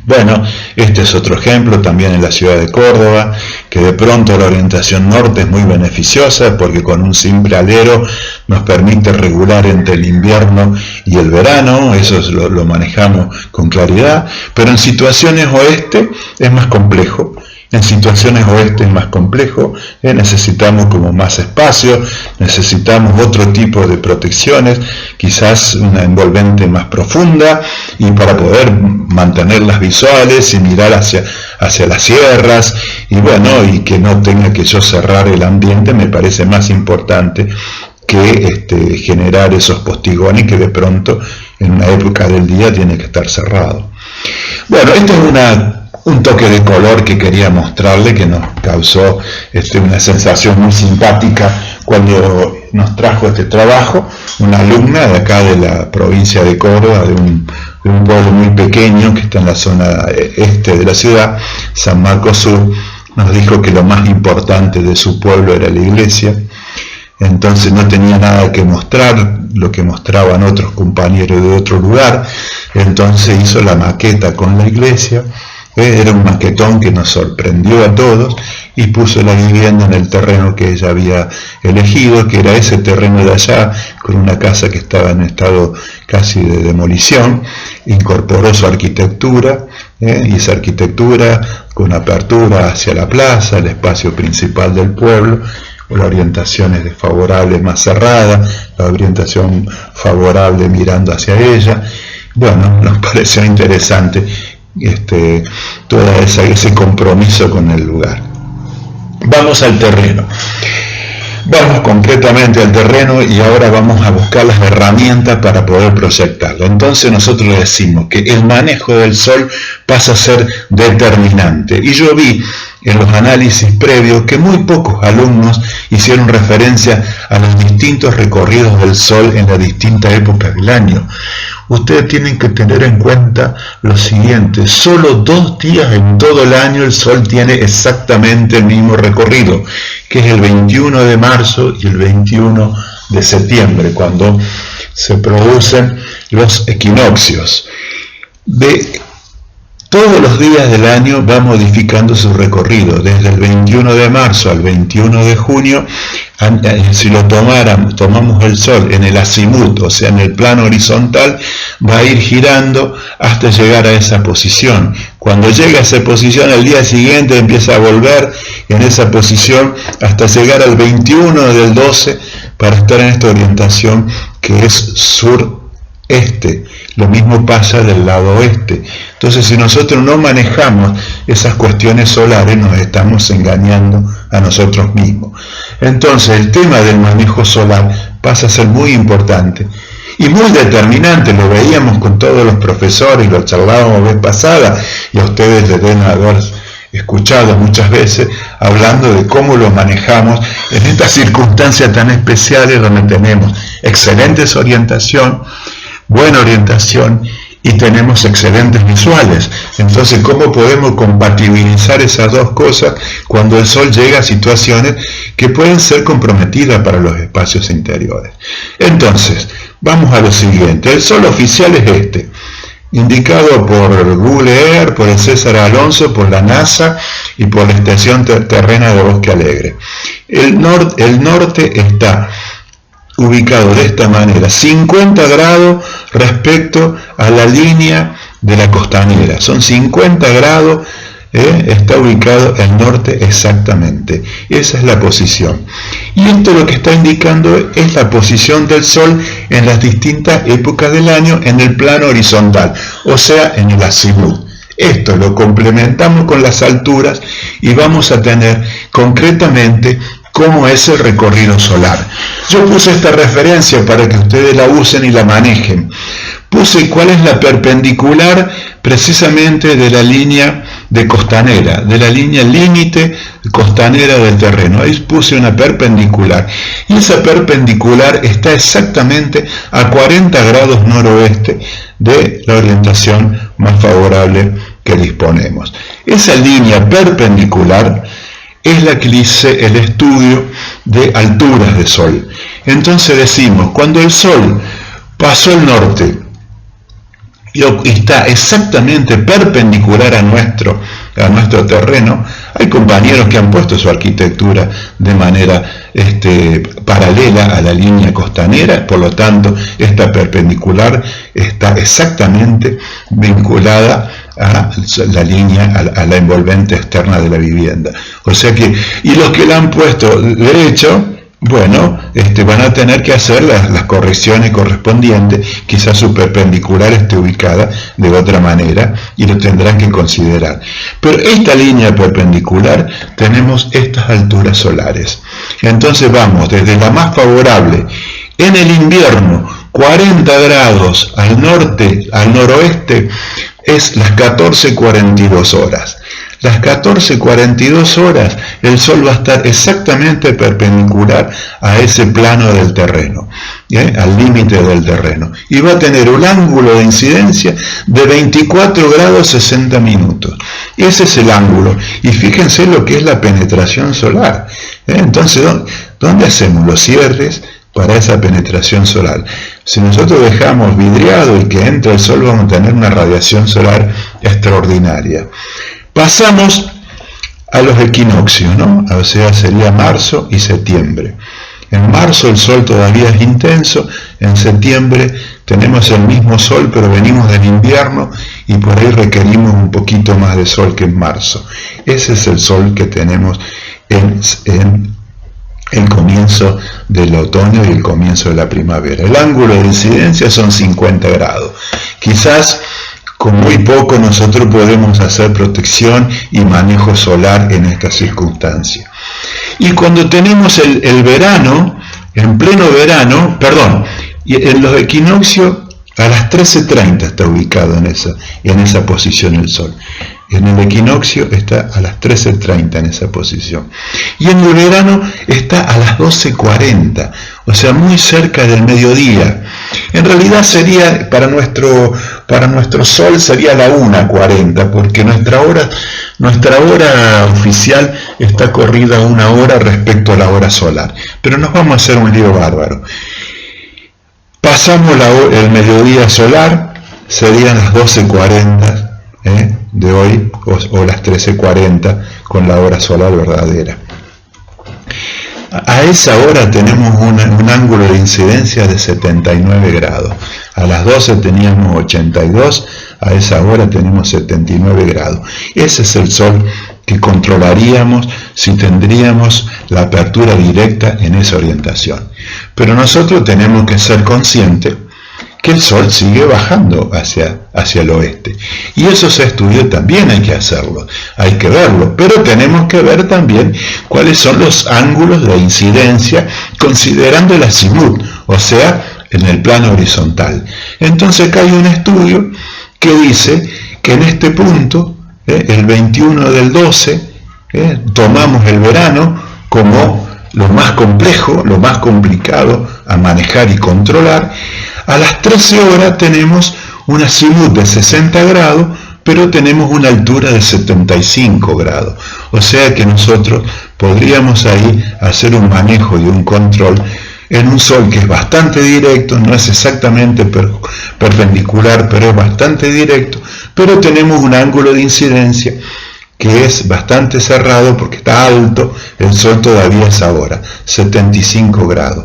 Bueno, este es otro ejemplo también en la ciudad de Córdoba, que de pronto la orientación norte es muy beneficiosa porque con un simple alero nos permite regular entre el invierno y el verano, eso lo manejamos con claridad, pero en situaciones oeste es más complejo. En situaciones oeste es más complejo, necesitamos como más espacio, necesitamos otro tipo de protecciones, quizás una envolvente más profunda, y para poder mantener las visuales y mirar hacia las sierras, y bueno, y que no tenga que yo cerrar el ambiente, me parece más importante que generar esos postigones que de pronto en una época del día tiene que estar cerrado. Bueno, esto es un toque de color que quería mostrarle, que nos causó una sensación muy simpática cuando nos trajo este trabajo, una alumna de acá de la provincia de Córdoba, de un pueblo muy pequeño que está en la zona este de la ciudad, San Marcos Sur. Nos dijo que lo más importante de su pueblo era la iglesia. entonces no tenía nada que mostrar, lo que mostraban otros compañeros de otro lugar, entonces hizo la maqueta con la iglesia, era un maquetón que nos sorprendió a todos, y puso la vivienda en el terreno que ella había elegido, que era ese terreno de allá, con una casa que estaba en estado casi de demolición. Incorporó su arquitectura, y esa arquitectura con apertura hacia la plaza, el espacio principal del pueblo, la orientación es desfavorable más cerrada, la orientación favorable mirando hacia ella. Bueno, nos pareció interesante todo ese compromiso con el lugar. Vamos al terreno. Vamos concretamente al terreno y ahora vamos a buscar las herramientas para poder proyectarlo. Entonces nosotros le decimos que el manejo del sol pasa a ser determinante. Y yo vi en los análisis previos que muy pocos alumnos hicieron referencia a los distintos recorridos del sol en las distintas épocas del año. Ustedes tienen que tener en cuenta lo siguiente: solo 2 días en todo el año el sol tiene exactamente el mismo recorrido, que es el 21 de marzo y el 21 de septiembre, cuando se producen los equinoccios. Todos los días del año va modificando su recorrido, desde el 21 de marzo al 21 de junio, si lo tomamos el sol en el azimut, o sea en el plano horizontal, va a ir girando hasta llegar a esa posición. Cuando llega a esa posición, al día siguiente empieza a volver en esa posición hasta llegar al 21 del 12 para estar en esta orientación que es sur-este. Lo mismo pasa del lado oeste. Entonces, si nosotros no manejamos esas cuestiones solares, nos estamos engañando a nosotros mismos. Entonces, el tema del manejo solar pasa a ser muy importante y muy determinante. Lo veíamos con todos los profesores y lo charlábamos vez pasada, y a ustedes les deben haber escuchado muchas veces hablando de cómo lo manejamos en estas circunstancias tan especiales donde tenemos excelente orientación, buena orientación y tenemos excelentes visuales. Entonces, ¿cómo podemos compatibilizar esas dos cosas cuando el sol llega a situaciones que pueden ser comprometidas para los espacios interiores? Entonces, vamos a lo siguiente. El sol oficial es indicado por Google Earth, por el César Alonso, por la NASA y por la Estación Terrena de Bosque Alegre. El norte está ubicado de esta manera, 50 grados respecto a la línea de la costanera. Son 50 grados, está ubicado el norte exactamente. Esa es la posición. Y esto lo que está indicando es la posición del sol en las distintas épocas del año en el plano horizontal, o sea, en el azimut. Esto lo complementamos con las alturas y vamos a tener concretamente cómo es el recorrido solar. Yo puse esta referencia para que ustedes la usen y la manejen. Puse cuál es la perpendicular precisamente de la línea de costanera, de la línea límite costanera del terreno. Ahí puse una perpendicular. Y esa perpendicular está exactamente a 40 grados noroeste de la orientación más favorable que disponemos. Esa línea perpendicular es la que dice el estudio de alturas de sol. Entonces decimos, cuando el sol pasó el norte y está exactamente perpendicular a nuestro terreno, hay compañeros que han puesto su arquitectura de manera paralela a la línea costanera, por lo tanto esta perpendicular está exactamente vinculada a la línea, a la envolvente externa de la vivienda. O sea que, y los que la han puesto derecho, bueno, van a tener que hacer las correcciones correspondientes, quizás su perpendicular esté ubicada de otra manera y lo tendrán que considerar. Pero esta línea perpendicular tenemos estas alturas solares. Entonces vamos desde la más favorable en el invierno, 40 grados al norte, al noroeste, es las 14:42 horas. Las 14:42 horas el sol va a estar exactamente perpendicular a ese plano del terreno, al límite del terreno, y va a tener un ángulo de incidencia de 24 grados 60 minutos. Ese es el ángulo, y fíjense lo que es la penetración solar. Entonces, ¿Dónde hacemos los cierres para esa penetración solar? Si nosotros dejamos vidriado y que entre el sol, vamos a tener una radiación solar extraordinaria. Pasamos a los equinoccios, ¿no? O sea, sería marzo y septiembre. En marzo el sol todavía es intenso, en septiembre tenemos el mismo sol, pero venimos del invierno y por ahí requerimos un poquito más de sol que en marzo. Ese es el sol que tenemos en el comienzo del otoño y el comienzo de la primavera. El ángulo de incidencia son 50 grados. Quizás con muy poco nosotros podemos hacer protección y manejo solar en estas circunstancias. Y cuando tenemos el verano, en pleno verano, y en los equinoccios a las 13:30 está ubicado en esa posición el sol. En el equinoccio está a las 13:30 en esa posición. Y en el verano está a las 12:40, o sea, muy cerca del mediodía. En realidad sería, para nuestro sol sería la 1:40, porque nuestra hora oficial está corrida 1 hora respecto a la hora solar. Pero nos vamos a hacer un lío bárbaro. Pasamos el mediodía solar, serían las 12:40 de hoy, o las 13:40 con la hora solar verdadera. A esa hora tenemos un ángulo de incidencia de 79 grados. A las 12 teníamos 82, a esa hora tenemos 79 grados. Ese es el sol que controlaríamos si tendríamos la apertura directa en esa orientación. Pero nosotros tenemos que ser conscientes que el sol sigue bajando hacia el oeste. Y eso se estudió también, hay que hacerlo, hay que verlo, pero tenemos que ver también cuáles son los ángulos de incidencia considerando el azimut, o sea, en el plano horizontal. Entonces acá hay un estudio que dice que en este punto, el 21 del 12, tomamos el verano como lo más complejo, lo más complicado a manejar y controlar. A las 13 horas tenemos un azimut de 60 grados, pero tenemos una altura de 75 grados. O sea que nosotros podríamos ahí hacer un manejo y un control en un sol que es bastante directo, no es exactamente perpendicular, pero es bastante directo, pero tenemos un ángulo de incidencia que es bastante cerrado porque está alto, el sol todavía es ahora, 75 grados.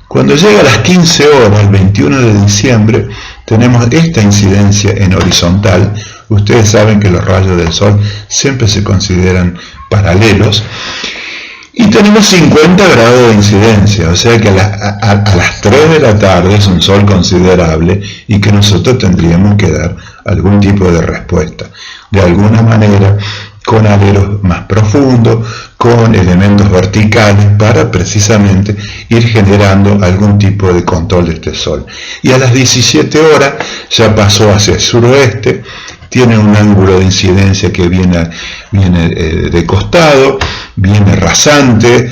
Cuando llega a las 15 horas, el 21 de diciembre, tenemos esta incidencia en horizontal. Ustedes saben que los rayos del sol siempre se consideran paralelos. Y tenemos 50 grados de incidencia, o sea que a las 3 de la tarde es un sol considerable y que nosotros tendríamos que dar algún tipo de respuesta. De alguna manera, con aleros más profundos, con elementos verticales, para precisamente ir generando algún tipo de control de este sol. Y a las 17 horas ya pasó hacia el suroeste, tiene un ángulo de incidencia que viene de costado, viene rasante,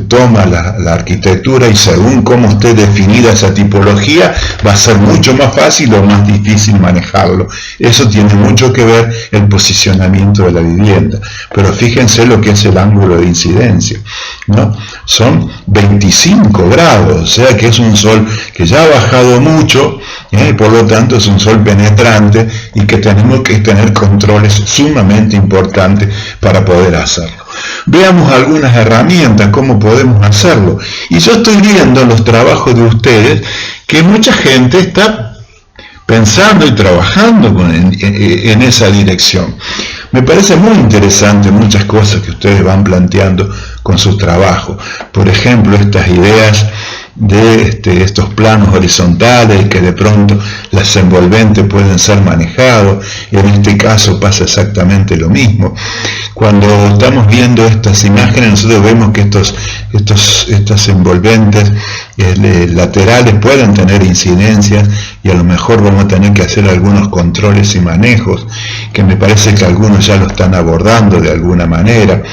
toma la arquitectura y según cómo esté definida esa tipología va a ser mucho más fácil o más difícil manejarlo. Eso tiene mucho que ver el posicionamiento de la vivienda. Pero fíjense lo que es el ángulo de incidencia, ¿no? Son 25 grados, o sea que es un sol que ya ha bajado mucho, por lo tanto es un sol penetrante y que tenemos que tener controles sumamente importantes para poder hacerlo. Veamos algunas herramientas, cómo podemos hacerlo. Y yo estoy viendo en los trabajos de ustedes que mucha gente está pensando y trabajando en esa dirección. Me parece muy interesante muchas cosas que ustedes van planteando con sus trabajos. Por ejemplo, estas ideas de estos planos horizontales, que de pronto las envolventes pueden ser manejados, y en este caso pasa exactamente lo mismo. Cuando estamos viendo estas imágenes, nosotros vemos que estas envolventes laterales pueden tener incidencias, y a lo mejor vamos a tener que hacer algunos controles y manejos, que me parece que algunos ya lo están abordando de alguna manera,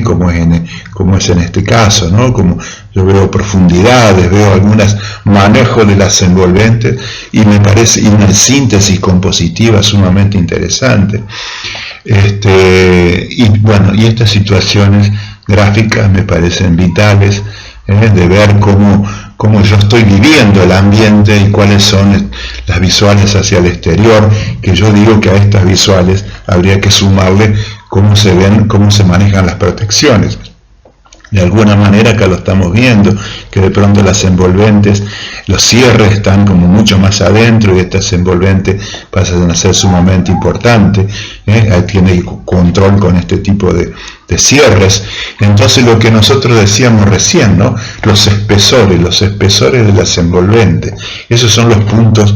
como es en este caso, ¿no? Como yo veo profundidades, veo algunos manejos de las envolventes, y me parece una síntesis compositiva sumamente interesante. Y estas situaciones gráficas me parecen vitales de ver cómo yo estoy viviendo el ambiente y cuáles son las visuales hacia el exterior, que yo digo que a estas visuales habría que sumarle cómo se ven, cómo se manejan las protecciones. De alguna manera acá lo estamos viendo, que de pronto las envolventes, los cierres están como mucho más adentro y estas envolventes pasan a ser sumamente importantes. Tiene control con este tipo de cierres. Entonces lo que nosotros decíamos recién, ¿no? Los espesores de las envolventes, esos son los puntos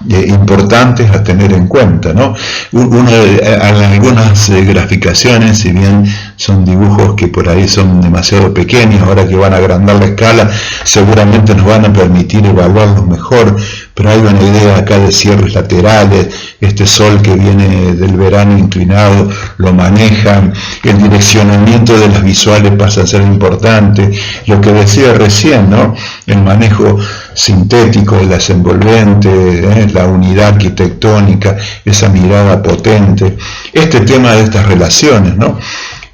importantes a tener en cuenta, ¿no? Algunas graficaciones, si bien son dibujos que por ahí son demasiado pequeños, ahora que van a agrandar la escala seguramente nos van a permitir evaluarlos mejor, pero hay una idea acá de cierres laterales, este sol que viene del verano inclinado lo manejan, el direccionamiento de las visuales pasa a ser importante, lo que decía recién, ¿no? El manejo sintético de las envolventes, la unidad arquitectónica, esa mirada potente, este tema de estas relaciones, ¿no?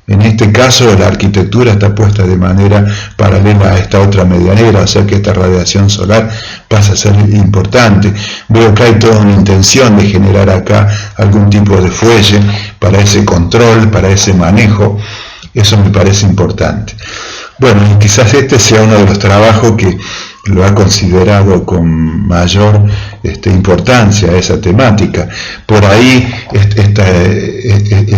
En este caso la arquitectura está puesta de manera paralela a esta otra medianera, o sea que esta radiación solar pasa a ser importante. Veo que hay toda una intención de generar acá algún tipo de fuelle para ese control, para ese manejo, eso me parece importante. Bueno, y quizás este sea uno de los trabajos que lo ha considerado con mayor importancia esa temática. Por ahí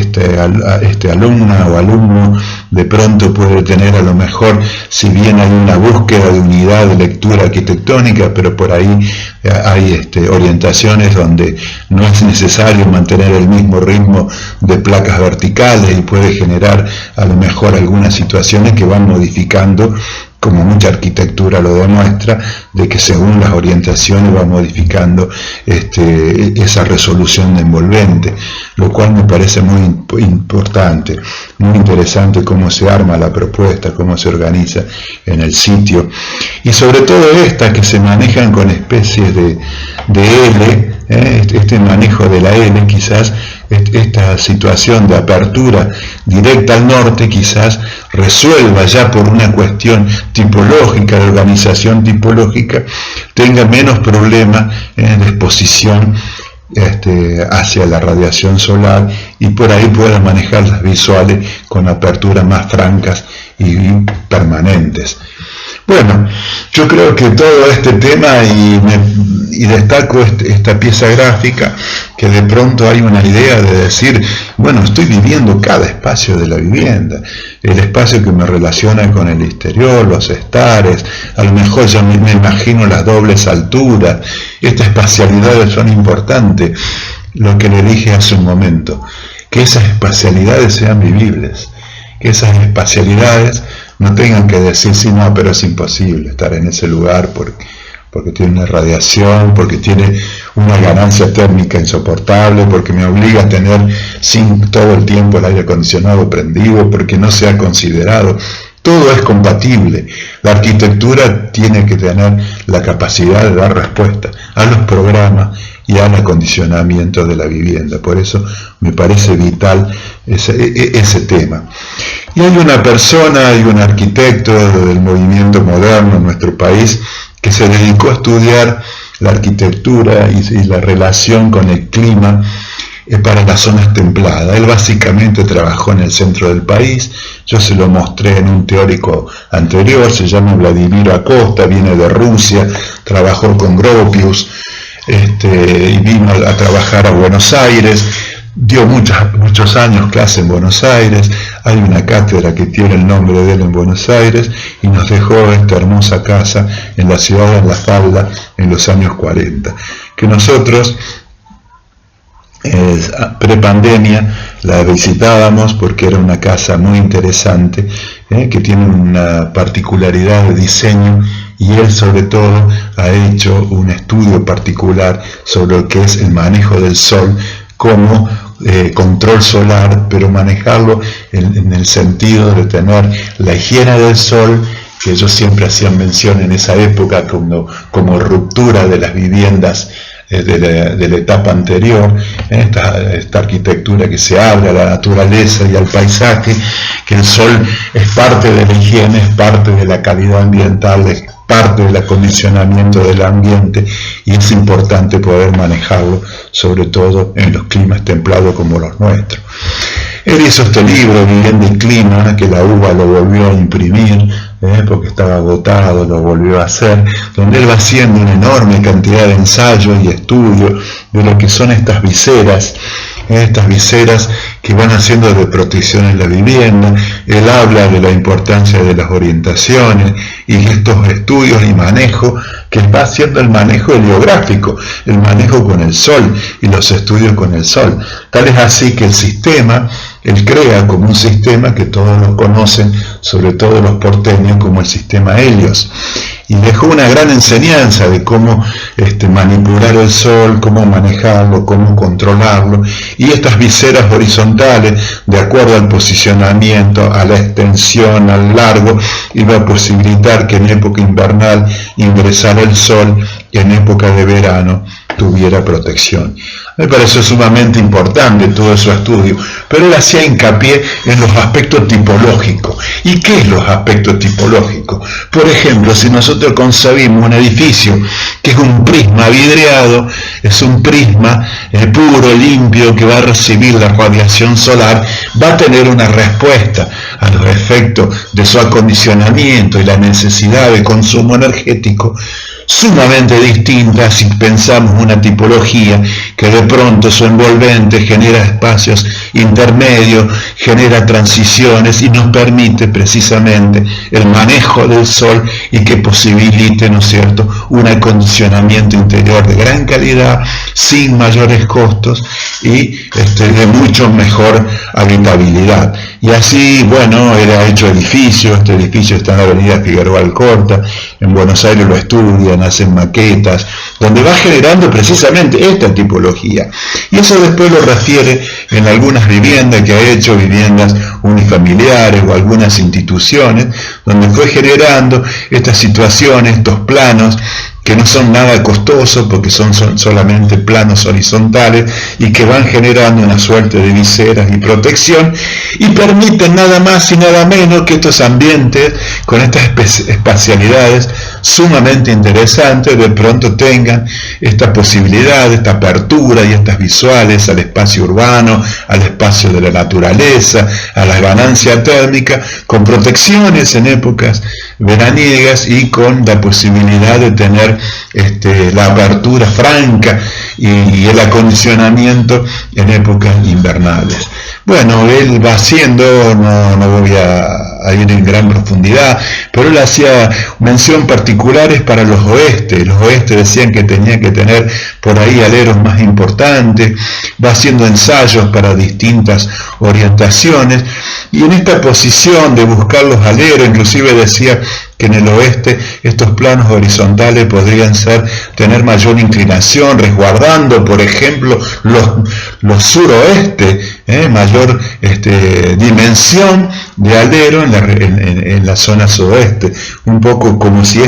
este alumna o alumno de pronto puede tener a lo mejor, si bien hay una búsqueda de unidad de lectura arquitectónica, pero por ahí hay orientaciones donde no es necesario mantener el mismo ritmo de placas verticales y puede generar a lo mejor algunas situaciones que van modificando, como mucha arquitectura lo demuestra, de que según las orientaciones va modificando esa resolución de envolvente, lo cual me parece muy importante, muy interesante cómo se arma la propuesta, cómo se organiza en el sitio, y sobre todo estas que se manejan con especies de L, este manejo de la L, quizás esta situación de apertura directa al norte quizás resuelva ya por una cuestión tipológica, de organización tipológica, tenga menos problemas de exposición hacia la radiación solar y por ahí pueda manejar las visuales con aperturas más francas y permanentes. Bueno, yo creo que todo este tema, y destaco esta pieza gráfica, que de pronto hay una idea de decir, bueno, estoy viviendo cada espacio de la vivienda, el espacio que me relaciona con el exterior, los estares, a lo mejor ya me imagino las dobles alturas, estas espacialidades son importantes, lo que le dije hace un momento, que esas espacialidades sean vivibles, que esas espacialidades no tengan que decir, sí, no, pero es imposible estar en ese lugar porque tiene una radiación, porque tiene una ganancia térmica insoportable, porque me obliga a tener todo el tiempo el aire acondicionado prendido, porque no se ha considerado. Todo es compatible. La arquitectura tiene que tener la capacidad de dar respuesta a los programas y al acondicionamiento de la vivienda. Por eso me parece vital ese tema. Y hay una persona, hay un arquitecto del movimiento moderno en nuestro país que se dedicó a estudiar la arquitectura y la relación con el clima para las zonas templadas. Él básicamente trabajó en el centro del país, yo se lo mostré en un teórico anterior, se llama Vladimiro Acosta, viene de Rusia, trabajó con Gropius, y vino a trabajar a Buenos Aires, dio muchos años clase en Buenos Aires, hay una cátedra que tiene el nombre de él en Buenos Aires, y nos dejó esta hermosa casa en la ciudad de La Falda en los años 40, que nosotros prepandemia la visitábamos porque era una casa muy interesante, que tiene una particularidad de diseño, y él sobre todo ha hecho un estudio particular sobre lo que es el manejo del sol como control solar, pero manejarlo en el sentido de tener la higiene del sol, que ellos siempre hacían mención en esa época como ruptura de las viviendas de la etapa anterior, esta arquitectura que se abre a la naturaleza y al paisaje, que el sol es parte de la higiene, es parte de la calidad ambiental, es parte del acondicionamiento del ambiente, y es importante poder manejarlo, sobre todo en los climas templados como los nuestros. Él hizo este libro, Vivienda y Clima, que la UBA lo volvió a imprimir, porque estaba agotado, lo volvió a hacer, donde él va haciendo una enorme cantidad de ensayos y estudios de lo que son estas viseras que van haciendo de protección en la vivienda. Él habla de la importancia de las orientaciones y estos estudios y manejo, que va haciendo el manejo heliográfico, el manejo con el sol y los estudios con el sol. Tal es así que el sistema, él crea como un sistema que todos lo conocen, sobre todo los porteños, como el sistema Helios. Y dejó una gran enseñanza de cómo manipular el sol, cómo manejarlo, cómo controlarlo, y estas viseras horizontales, de acuerdo al posicionamiento, a la extensión, al largo, iba a posibilitar que en época invernal ingresara el sol y en época de verano tuviera protección. Me pareció sumamente importante todo su estudio, pero él hacía hincapié en los aspectos tipológicos. ¿Y qué es los aspectos tipológicos? Por ejemplo, si nosotros concebimos un edificio que es un prisma vidriado, es un prisma puro, limpio, que va a recibir la radiación solar, va a tener una respuesta a los efectos de su acondicionamiento y la necesidad de consumo energético sumamente distinta si pensamos una tipología que de pronto su envolvente genera espacios intermedios, genera transiciones y nos permite precisamente el manejo del sol y que posibilite, ¿no es cierto?, un acondicionamiento interior de gran calidad, sin mayores costos y de mucho mejor habitabilidad. Y así, bueno, él ha hecho edificios, este edificio está en la avenida Figueroa Alcorta, en Buenos Aires lo estudian, hacen maquetas, donde va generando precisamente esta tipología. Y eso después lo refiere en algunas viviendas que ha hecho, viviendas unifamiliares o algunas instituciones, donde fue generando estas situaciones, estos planos, que no son nada costosos porque son solamente planos horizontales y que van generando una suerte de viseras y protección y permiten nada más y nada menos que estos ambientes con estas espacialidades sumamente interesantes de pronto tengan esta posibilidad, esta apertura y estas visuales al espacio urbano, al espacio de la naturaleza, a la ganancia térmica, con protecciones en épocas veraniegas y con la posibilidad de tener la apertura franca y el acondicionamiento en épocas invernales. Bueno, él va haciendo, no voy a ir en gran profundidad, pero él hacía mención particulares para los oestes. Los oestes decían que tenía que tener por ahí aleros más importantes, va haciendo ensayos para distintas orientaciones, y en esta posición de buscar los aleros, inclusive decía que en el oeste estos planos horizontales podrían tener mayor inclinación, resguardando, por ejemplo, los suroeste, mayor dimensión de alero en la zona sudoeste, un poco como si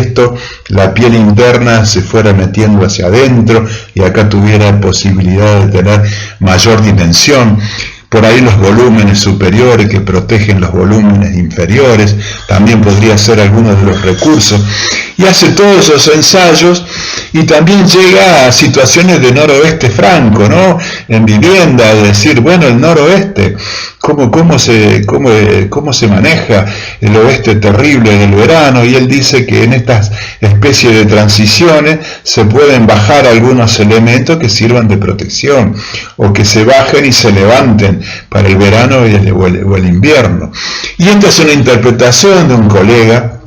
la piel interna se fuera metiendo hacia adentro y acá tuviera posibilidad de tener mayor dimensión. Por ahí los volúmenes superiores que protegen los volúmenes inferiores, también podría ser alguno de los recursos. Y hace todos esos ensayos y también llega a situaciones de noroeste franco, ¿no? En vivienda, de decir, bueno, el noroeste, ¿cómo se maneja el oeste terrible del verano? Y él dice que en estas especies de transiciones se pueden bajar algunos elementos que sirvan de protección, o que se bajen y se levanten para el verano o el invierno. Y esta es una interpretación de un colega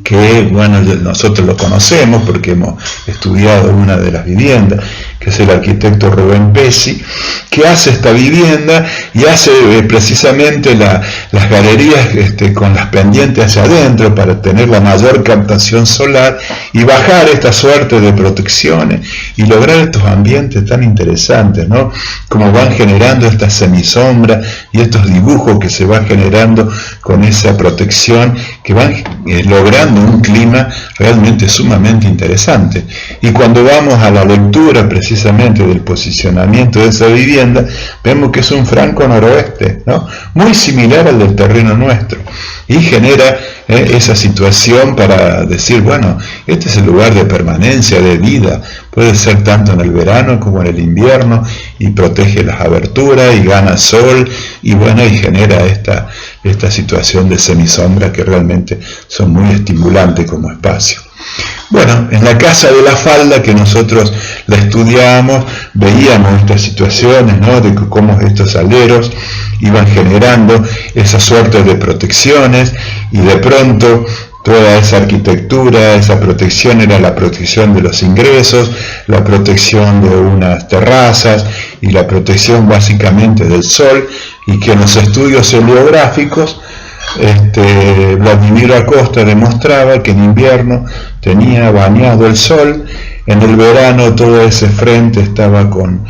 que, bueno, nosotros lo conocemos porque hemos estudiado una de las viviendas, que es el arquitecto Rubén Pesci, que hace esta vivienda y hace precisamente las galerías con las pendientes hacia adentro para tener la mayor captación solar y bajar esta suerte de protecciones y lograr estos ambientes tan interesantes, ¿no? Como van generando esta semisombra y estos dibujos que se van generando con esa protección, que van logrando un clima realmente sumamente interesante. Y cuando vamos a la lectura precisamente del posicionamiento de esa vivienda, vemos que es un franco noroeste, ¿no? Muy similar al del terreno nuestro, y genera esa situación para decir, bueno, este es el lugar de permanencia, de vida, puede ser tanto en el verano como en el invierno, y protege las aberturas y gana sol, y bueno, y genera esta situación de semisombra que realmente son muy estimulantes como espacio. Bueno, en la Casa de la Falda, que nosotros la estudiamos, veíamos estas situaciones, ¿no? De cómo estos aleros iban generando esa suerte de protecciones, y de pronto toda esa arquitectura, esa protección era la protección de los ingresos, la protección de unas terrazas y la protección básicamente del sol, y que en los estudios heliográficos Vladimiro Acosta demostraba que en invierno tenía bañado el sol, en el verano todo ese frente estaba con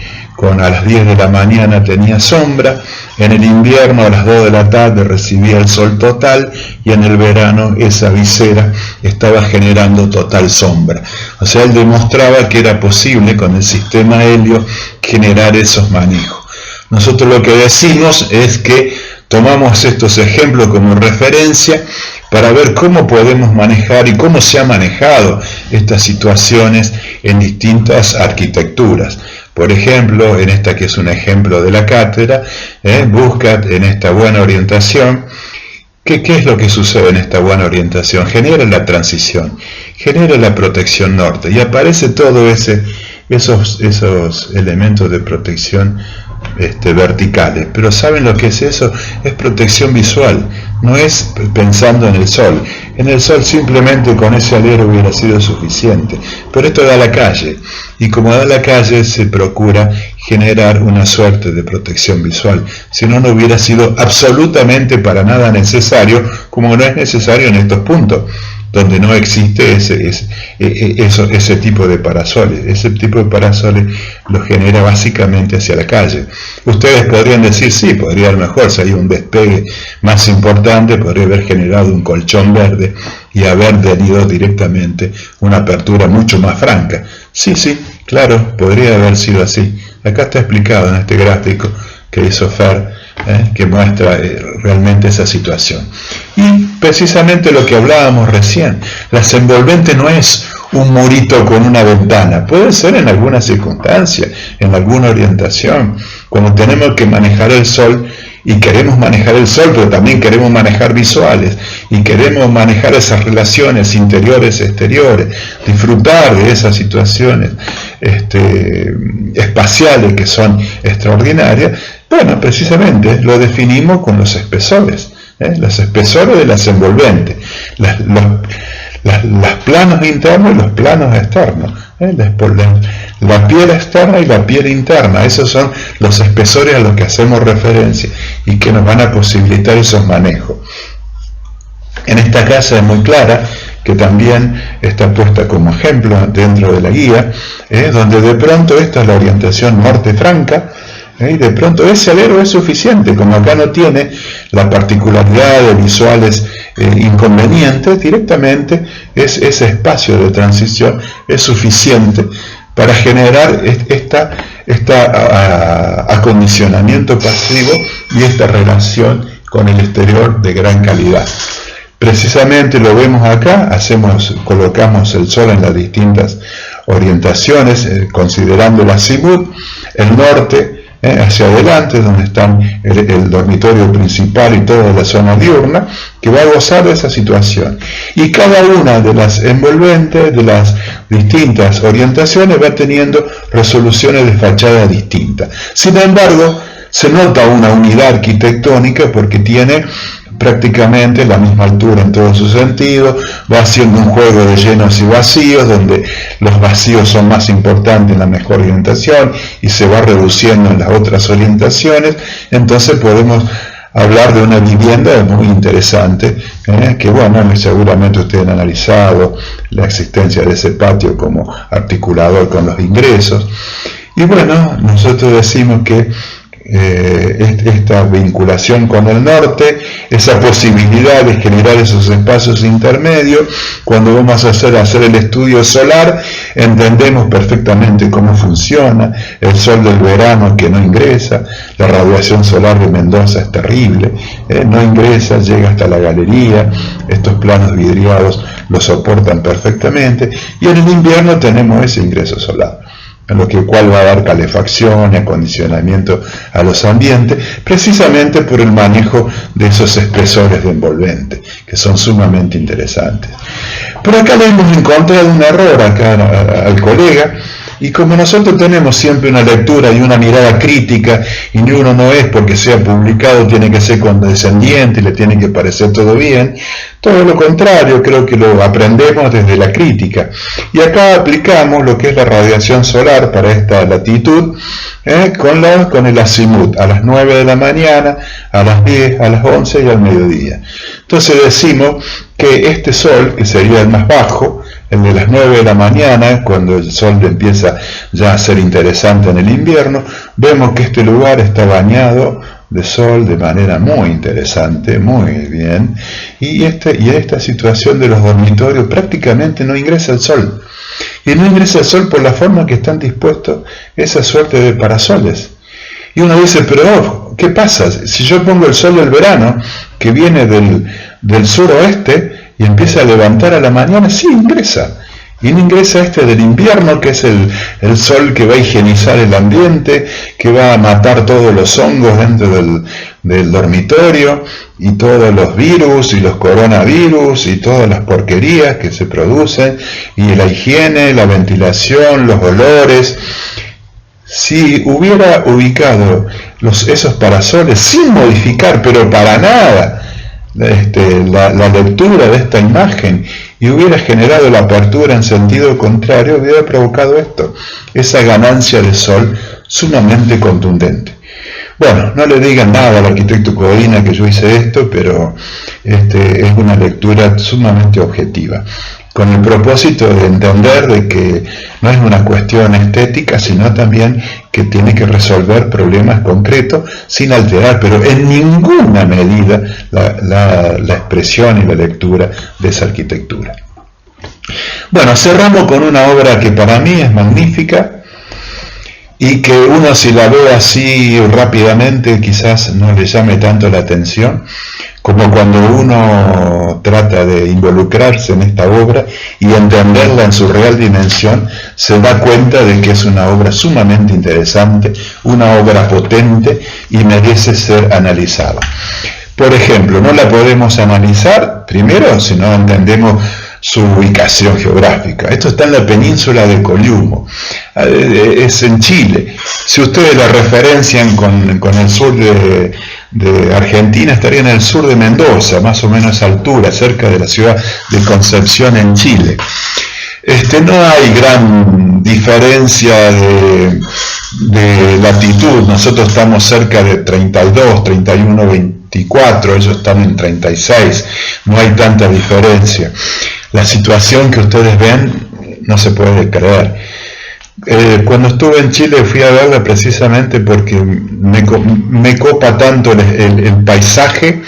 a las 10 de la mañana tenía sombra, en el invierno a las 2 de la tarde recibía el sol total, y en el verano esa visera estaba generando total sombra. O sea, él demostraba que era posible con el sistema helio generar esos manejos. Nosotros lo que decimos es que tomamos estos ejemplos como referencia para ver cómo podemos manejar y cómo se han manejado estas situaciones en distintas arquitecturas. Por ejemplo, en esta que es un ejemplo de la cátedra, busca en esta buena orientación. ¿Qué es lo que sucede en esta buena orientación? Genera la transición, genera la protección norte, y aparece todo esos elementos de protección verticales. Pero ¿saben lo que es eso? Es protección visual, no es pensando en el sol. En el sol simplemente con ese alero hubiera sido suficiente, pero esto da a la calle, y como da a la calle se procura generar una suerte de protección visual, si no, no hubiera sido absolutamente para nada necesario, como no es necesario en estos puntos donde no existe ese tipo de parasoles. Ese tipo de parasoles lo genera básicamente hacia la calle. Ustedes podrían decir, sí, podría a lo mejor, si hay un despegue más importante, podría haber generado un colchón verde y haber tenido directamente una apertura mucho más franca. Sí, claro, podría haber sido así. Acá está explicado en este gráfico que hizo Fer, que muestra realmente esa situación. Y precisamente lo que hablábamos recién, las envolventes no es un murito con una ventana, puede ser en alguna circunstancia, en alguna orientación, cuando tenemos que manejar el sol, y queremos manejar el sol, pero también queremos manejar visuales, y queremos manejar esas relaciones interiores-exteriores, disfrutar de esas situaciones espaciales que son extraordinarias. Bueno, precisamente lo definimos con los espesores, los espesores de las envolventes, los planos internos y los planos externos, la piel externa y la piel interna. Esos son los espesores a los que hacemos referencia y que nos van a posibilitar esos manejos. En esta casa es muy clara, que también está puesta como ejemplo dentro de la guía, donde de pronto esta es la orientación norte franca, y de pronto ese alero es suficiente, como acá no tiene la particularidad de visuales inconvenientes, directamente ese espacio de transición es suficiente para generar este acondicionamiento pasivo y esta relación con el exterior de gran calidad. Precisamente lo vemos acá, colocamos el sol en las distintas orientaciones, considerando el azimut, el norte hacia adelante, donde están el dormitorio principal y toda la zona diurna, que va a gozar de esa situación. Y cada una de las envolventes, de las distintas orientaciones, va teniendo resoluciones de fachada distintas. Sin embargo, se nota una unidad arquitectónica porque tiene prácticamente la misma altura en todo su sentido, va haciendo un juego de llenos y vacíos, donde los vacíos son más importantes en la mejor orientación y se va reduciendo en las otras orientaciones. Entonces podemos hablar de una vivienda muy interesante, que bueno, seguramente ustedes han analizado la existencia de ese patio como articulador con los ingresos. Y bueno, nosotros decimos que esta vinculación con el norte, esa posibilidad de generar esos espacios intermedios, cuando vamos a hacer el estudio solar, entendemos perfectamente cómo funciona el sol del verano que no ingresa, la radiación solar de Mendoza es terrible, no ingresa, llega hasta la galería, estos planos vidriados lo soportan perfectamente, y en el invierno tenemos ese ingreso solar, en lo cual va a dar calefacción y acondicionamiento a los ambientes, precisamente por el manejo de esos espesores de envolvente, que son sumamente interesantes. Pero acá le hemos encontrado un error acá al colega, y como nosotros tenemos siempre una lectura y una mirada crítica, y uno no es porque sea publicado, tiene que ser condescendiente y le tiene que parecer todo bien, todo lo contrario, creo que lo aprendemos desde la crítica. Y acá aplicamos lo que es la radiación solar para esta latitud, con el azimut, a las 9 de la mañana, a las 10, a las 11 y al mediodía. Entonces decimos que este sol, que sería el más bajo, el de las 9 de la mañana, cuando el sol empieza ya a ser interesante en el invierno, vemos que este lugar está bañado de sol de manera muy interesante, muy bien, y esta situación de los dormitorios prácticamente no ingresa el sol, y no ingresa el sol por la forma que están dispuestos esa suerte de parasoles. Y uno dice, pero ¿qué pasa? Si yo pongo el sol del verano, que viene del suroeste, y empieza a levantar a la mañana, sí ingresa. Y no ingresa este del invierno, que es el sol que va a higienizar el ambiente, que va a matar todos los hongos dentro del dormitorio, y todos los virus y los coronavirus y todas las porquerías que se producen, y la higiene, la ventilación, los olores. Si hubiera ubicado esos parasoles sin modificar, pero para nada, la lectura de esta imagen, y hubiera generado la apertura en sentido contrario, hubiera provocado esto, esa ganancia de sol sumamente contundente. Bueno, no le digan nada al arquitecto Codina que yo hice esto, pero es una lectura sumamente objetiva, con el propósito de entender de que no es una cuestión estética, sino también que tiene que resolver problemas concretos sin alterar, pero en ninguna medida la expresión y la lectura de esa arquitectura. Bueno, cerramos con una obra que para mí es magnífica, y que uno, si la ve así rápidamente, quizás no le llame tanto la atención, como cuando uno trata de involucrarse en esta obra y entenderla en su real dimensión, se da cuenta de que es una obra sumamente interesante, una obra potente, y merece ser analizada. Por ejemplo, no la podemos analizar, primero, si no entendemos su ubicación geográfica. Esto está en la península de Coliumo, es en Chile. Si ustedes la referencian con el sur de Argentina, estaría en el sur de Mendoza, más o menos a altura, cerca de la ciudad de Concepción, en Chile. No hay gran diferencia de latitud. Nosotros estamos cerca de 32, 31, 24, ellos están en 36, no hay tanta diferencia. La situación que ustedes ven no se puede creer. Cuando estuve en Chile fui a verla precisamente porque me copa tanto el paisaje,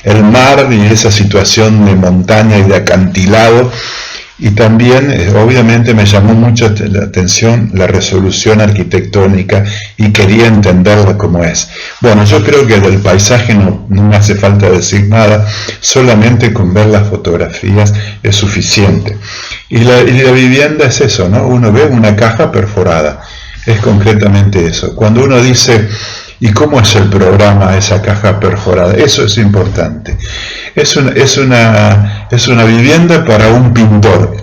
el mar y esa situación de montaña y de acantilado, y también obviamente me llamó mucho la atención la resolución arquitectónica y quería entenderla como es. Bueno, yo creo que del paisaje no me hace falta decir nada, solamente con ver las fotografías es suficiente. Y la vivienda es eso, ¿no? Uno ve una caja perforada, es concretamente eso. Cuando uno dice, ¿y cómo es el programa de esa caja perforada? Eso es importante. Es una vivienda para un pintor.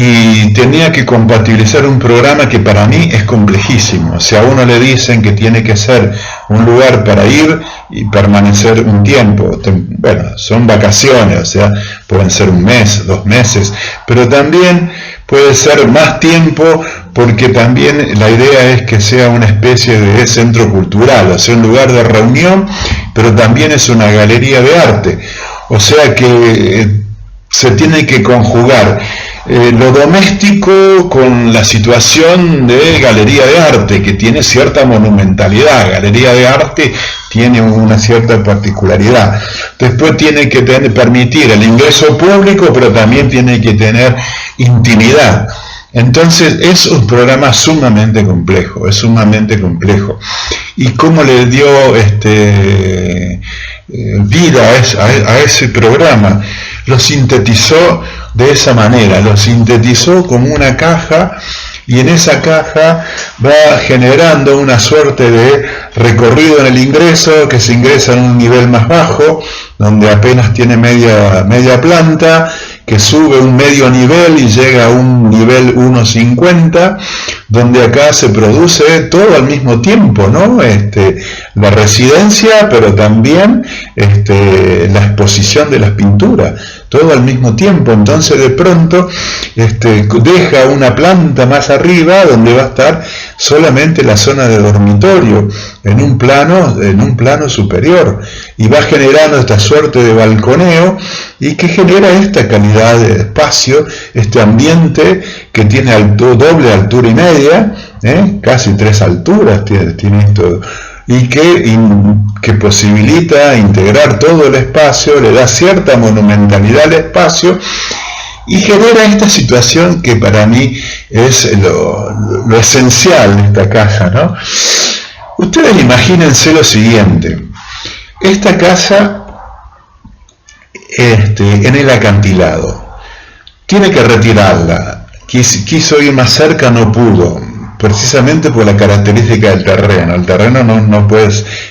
y tenía que compatibilizar un programa que para mí es complejísimo. Si a uno le dicen que tiene que ser un lugar para ir y permanecer un tiempo, bueno, son vacaciones, o sea, pueden ser un mes, 2 meses, pero también puede ser más tiempo, porque también la idea es que sea una especie de centro cultural, o sea, un lugar de reunión, pero también es una galería de arte, o sea que se tiene que conjugar lo doméstico con la situación de galería de arte, que tiene cierta monumentalidad. Galería de arte tiene una cierta particularidad. Después tiene que permitir el ingreso público, pero también tiene que tener intimidad. Entonces es un programa sumamente complejo, es sumamente complejo. ¿Y cómo le dio vida a ese programa? Lo sintetizó de esa manera, lo sintetizó como una caja, y en esa caja va generando una suerte de recorrido en el ingreso, que se ingresa en un nivel más bajo, donde apenas tiene media planta, que sube un medio nivel y llega a un nivel 1.50, donde acá se produce todo al mismo tiempo, ¿no? La residencia, pero también la exposición de las pinturas, todo al mismo tiempo. Entonces de pronto deja una planta más arriba donde va a estar solamente la zona de dormitorio, en un plano superior, y va generando esta suerte de balconeo, y que genera esta calidad de espacio, este ambiente que tiene doble altura y media, casi 3 alturas tiene esto, y que posibilita integrar todo el espacio, le da cierta monumentalidad al espacio, y genera esta situación que para mí es lo esencial de esta casa, ¿no? Ustedes imagínense lo siguiente: esta casa en el acantilado, tiene que retirarla, quiso ir más cerca, no pudo, precisamente por la característica del terreno. El terreno no puede,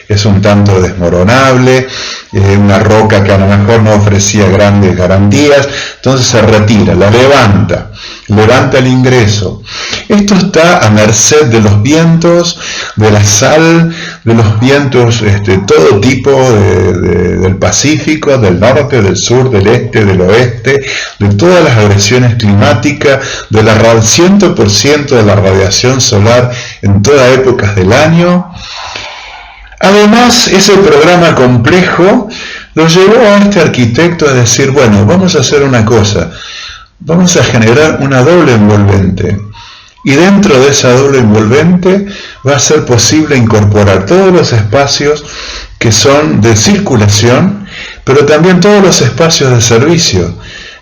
es un tanto desmoronable, una roca que a lo mejor no ofrecía grandes garantías, entonces se retira, la levanta el ingreso. Esto está a merced de los vientos, de la sal, de los vientos todo tipo del Pacífico, del norte, del sur, del este, del oeste, de todas las agresiones climáticas, de la 100% de la radiación solar en todas épocas del año. Además, ese programa complejo lo llevó a este arquitecto a decir: bueno, vamos a hacer una cosa, vamos a generar una doble envolvente, y dentro de esa doble envolvente va a ser posible incorporar todos los espacios que son de circulación, pero también todos los espacios de servicio,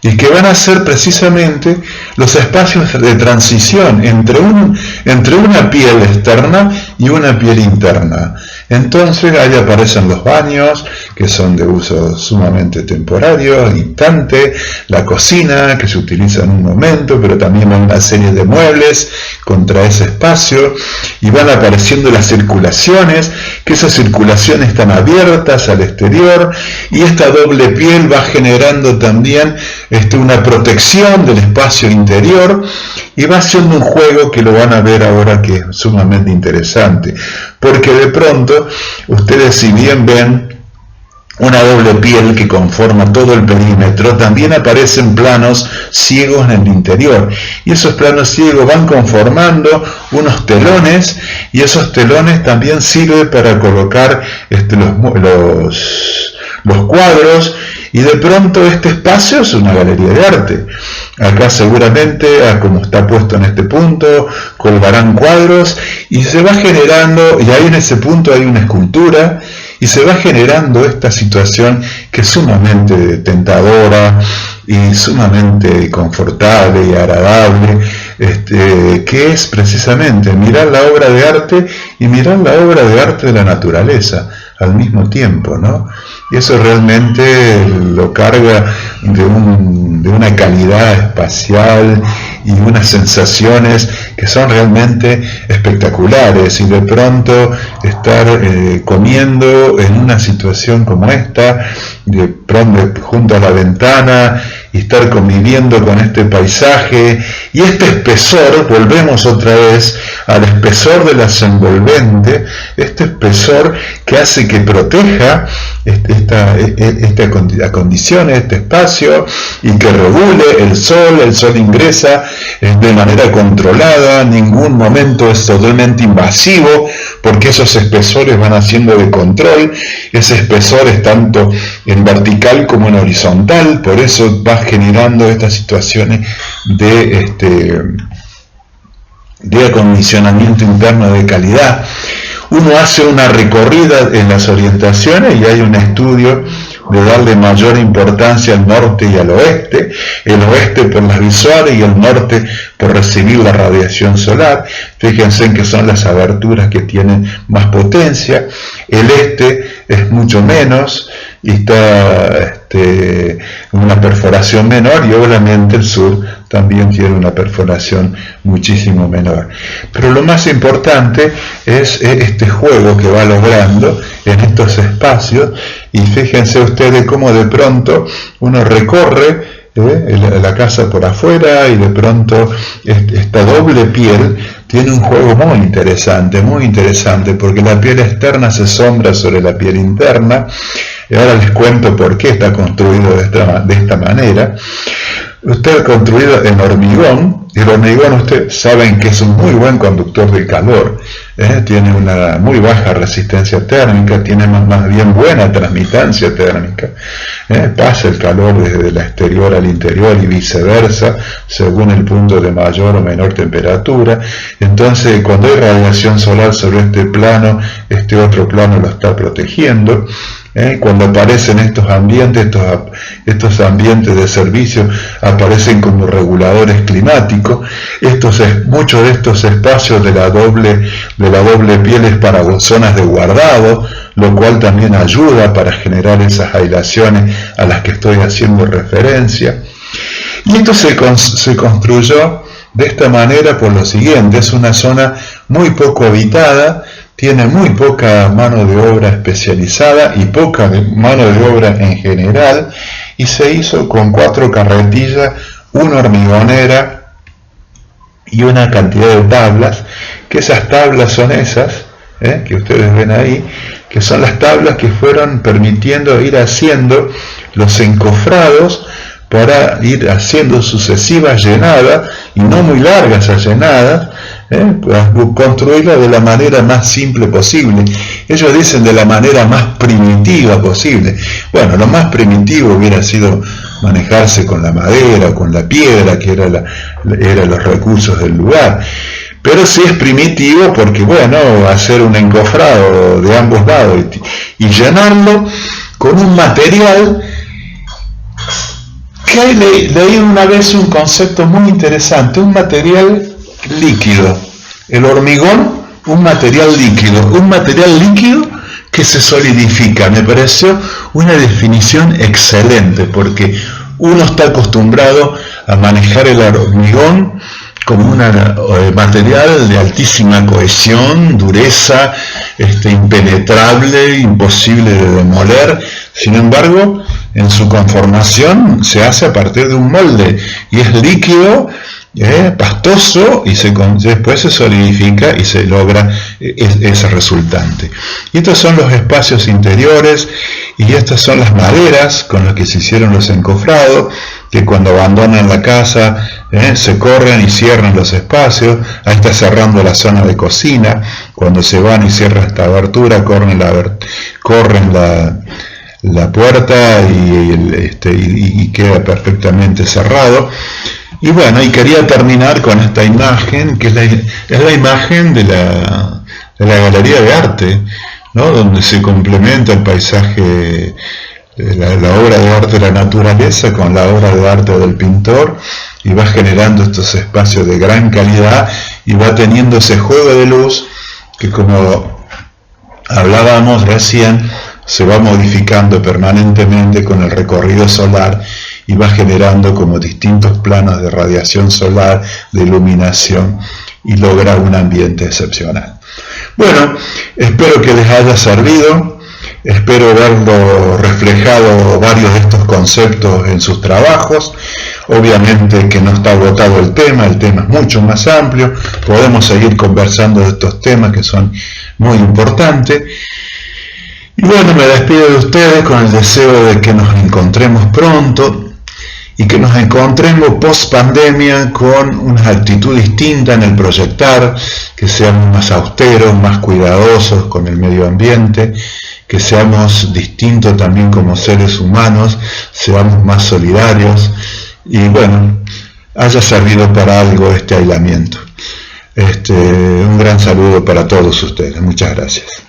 y que van a ser precisamente los espacios de transición entre una piel externa y una piel interna. Entonces ahí aparecen los baños, que son de uso sumamente temporario, instante, la cocina, que se utiliza en un momento, pero también una serie de muebles contra ese espacio, y van apareciendo las circulaciones, que esas circulaciones están abiertas al exterior, y esta doble piel va generando también una protección del espacio interior, y va haciendo un juego que lo van a ver ahora, que es sumamente interesante, porque de pronto ustedes, si bien ven una doble piel que conforma todo el perímetro, también aparecen planos ciegos en el interior, y esos planos ciegos van conformando unos telones, y esos telones también sirven para colocar los cuadros, y de pronto este espacio es una galería de arte. Acá seguramente, como está puesto en este punto, colgarán cuadros, y se va generando, y ahí en ese punto hay una escultura, y se va generando esta situación que es sumamente tentadora y sumamente confortable y agradable, que es precisamente mirar la obra de arte y mirar la obra de arte de la naturaleza al mismo tiempo, ¿no? Y eso realmente lo carga de una calidad espacial y unas sensaciones que son realmente espectaculares, y de pronto estar comiendo en una situación como esta, de pronto junto a la ventana, y estar conviviendo con este paisaje y este espesor. Volvemos otra vez al espesor de las envolvente, este espesor que hace que proteja acondicione este espacio y que regule el sol ingresa de manera controlada, ningún momento es totalmente invasivo, porque esos espesores van haciendo de control, ese espesor es tanto en vertical como en horizontal, por eso va generando estas situaciones de acondicionamiento interno de calidad. Uno hace una recorrida en las orientaciones y hay un estudio de darle mayor importancia al norte y al oeste, el oeste por las visuales y el norte por recibir la radiación solar. Fíjense que son las aberturas que tienen más potencia, el este es mucho menos y está una perforación menor, y obviamente el sur también tiene una perforación muchísimo menor. Pero lo más importante es este juego que va logrando en estos espacios, y fíjense ustedes cómo de pronto uno recorre la casa por afuera y de pronto esta doble piel tiene un juego muy interesante, porque la piel externa se sombra sobre la piel interna, y ahora les cuento por qué está construido de esta manera. Usted ha construido en hormigón, y el hormigón ustedes saben que es un muy buen conductor de calor, tiene una muy baja resistencia térmica, tiene más bien buena transmitancia térmica, pasa el calor desde el exterior al interior y viceversa, según el punto de mayor o menor temperatura. Entonces, cuando hay radiación solar sobre este plano, este otro plano lo está protegiendo. Cuando aparecen estos ambientes de servicio, aparecen como reguladores climáticos. Muchos de estos espacios de la doble piel es para zonas de guardado, lo cual también ayuda para generar esas aislaciones a las que estoy haciendo referencia. Y esto se construyó de esta manera por lo siguiente: es una zona muy poco habitada, tiene muy poca mano de obra especializada y poca mano de obra en general, y se hizo con 4 carretillas, una hormigonera y una cantidad de tablas, que esas tablas son esas, que ustedes ven ahí, que son las tablas que fueron permitiendo ir haciendo los encofrados para ir haciendo sucesivas llenadas, y no muy largas las llenadas, construirla de la manera más simple posible. Ellos dicen de la manera más primitiva posible. Bueno, lo más primitivo hubiera sido manejarse con la madera o con la piedra, que eran los recursos del lugar. Pero sí es primitivo porque, bueno, hacer un encofrado de ambos lados y llenarlo con un material que leí una vez un concepto muy interesante, un material líquido. El hormigón, un material líquido que se solidifica. Me pareció una definición excelente, porque uno está acostumbrado a manejar el hormigón como un material de altísima cohesión, dureza, impenetrable, imposible de demoler. Sin embargo, en su conformación se hace a partir de un molde y es líquido, pastoso, y después se solidifica y se logra ese resultante. Y estos son los espacios interiores, y estas son las maderas con las que se hicieron los encofrados, que cuando abandonan la casa se corren y cierran los espacios. Ahí está cerrando la zona de cocina. Cuando se van y cierran esta abertura, corren la puerta y queda perfectamente cerrado. Y bueno, y quería terminar con esta imagen, que es la imagen de la galería de arte, ¿no? Donde se complementa el paisaje, la obra de arte de la naturaleza con la obra de arte del pintor, y va generando estos espacios de gran calidad y va teniendo ese juego de luz que, como hablábamos recién, se va modificando permanentemente con el recorrido solar y va generando como distintos planos de radiación solar, de iluminación, y logra un ambiente excepcional. Bueno, espero que les haya servido. Espero verlo reflejado varios de estos conceptos en sus trabajos. Obviamente que no está agotado el tema es mucho más amplio, podemos seguir conversando de estos temas que son muy importantes. Y bueno, me despido de ustedes con el deseo de que nos encontremos pronto y que nos encontremos post pandemia con una actitud distinta en el proyectar, que seamos más austeros, más cuidadosos con el medio ambiente, que seamos distintos también como seres humanos, seamos más solidarios y bueno, haya servido para algo este aislamiento. Un gran saludo para todos ustedes. Muchas gracias.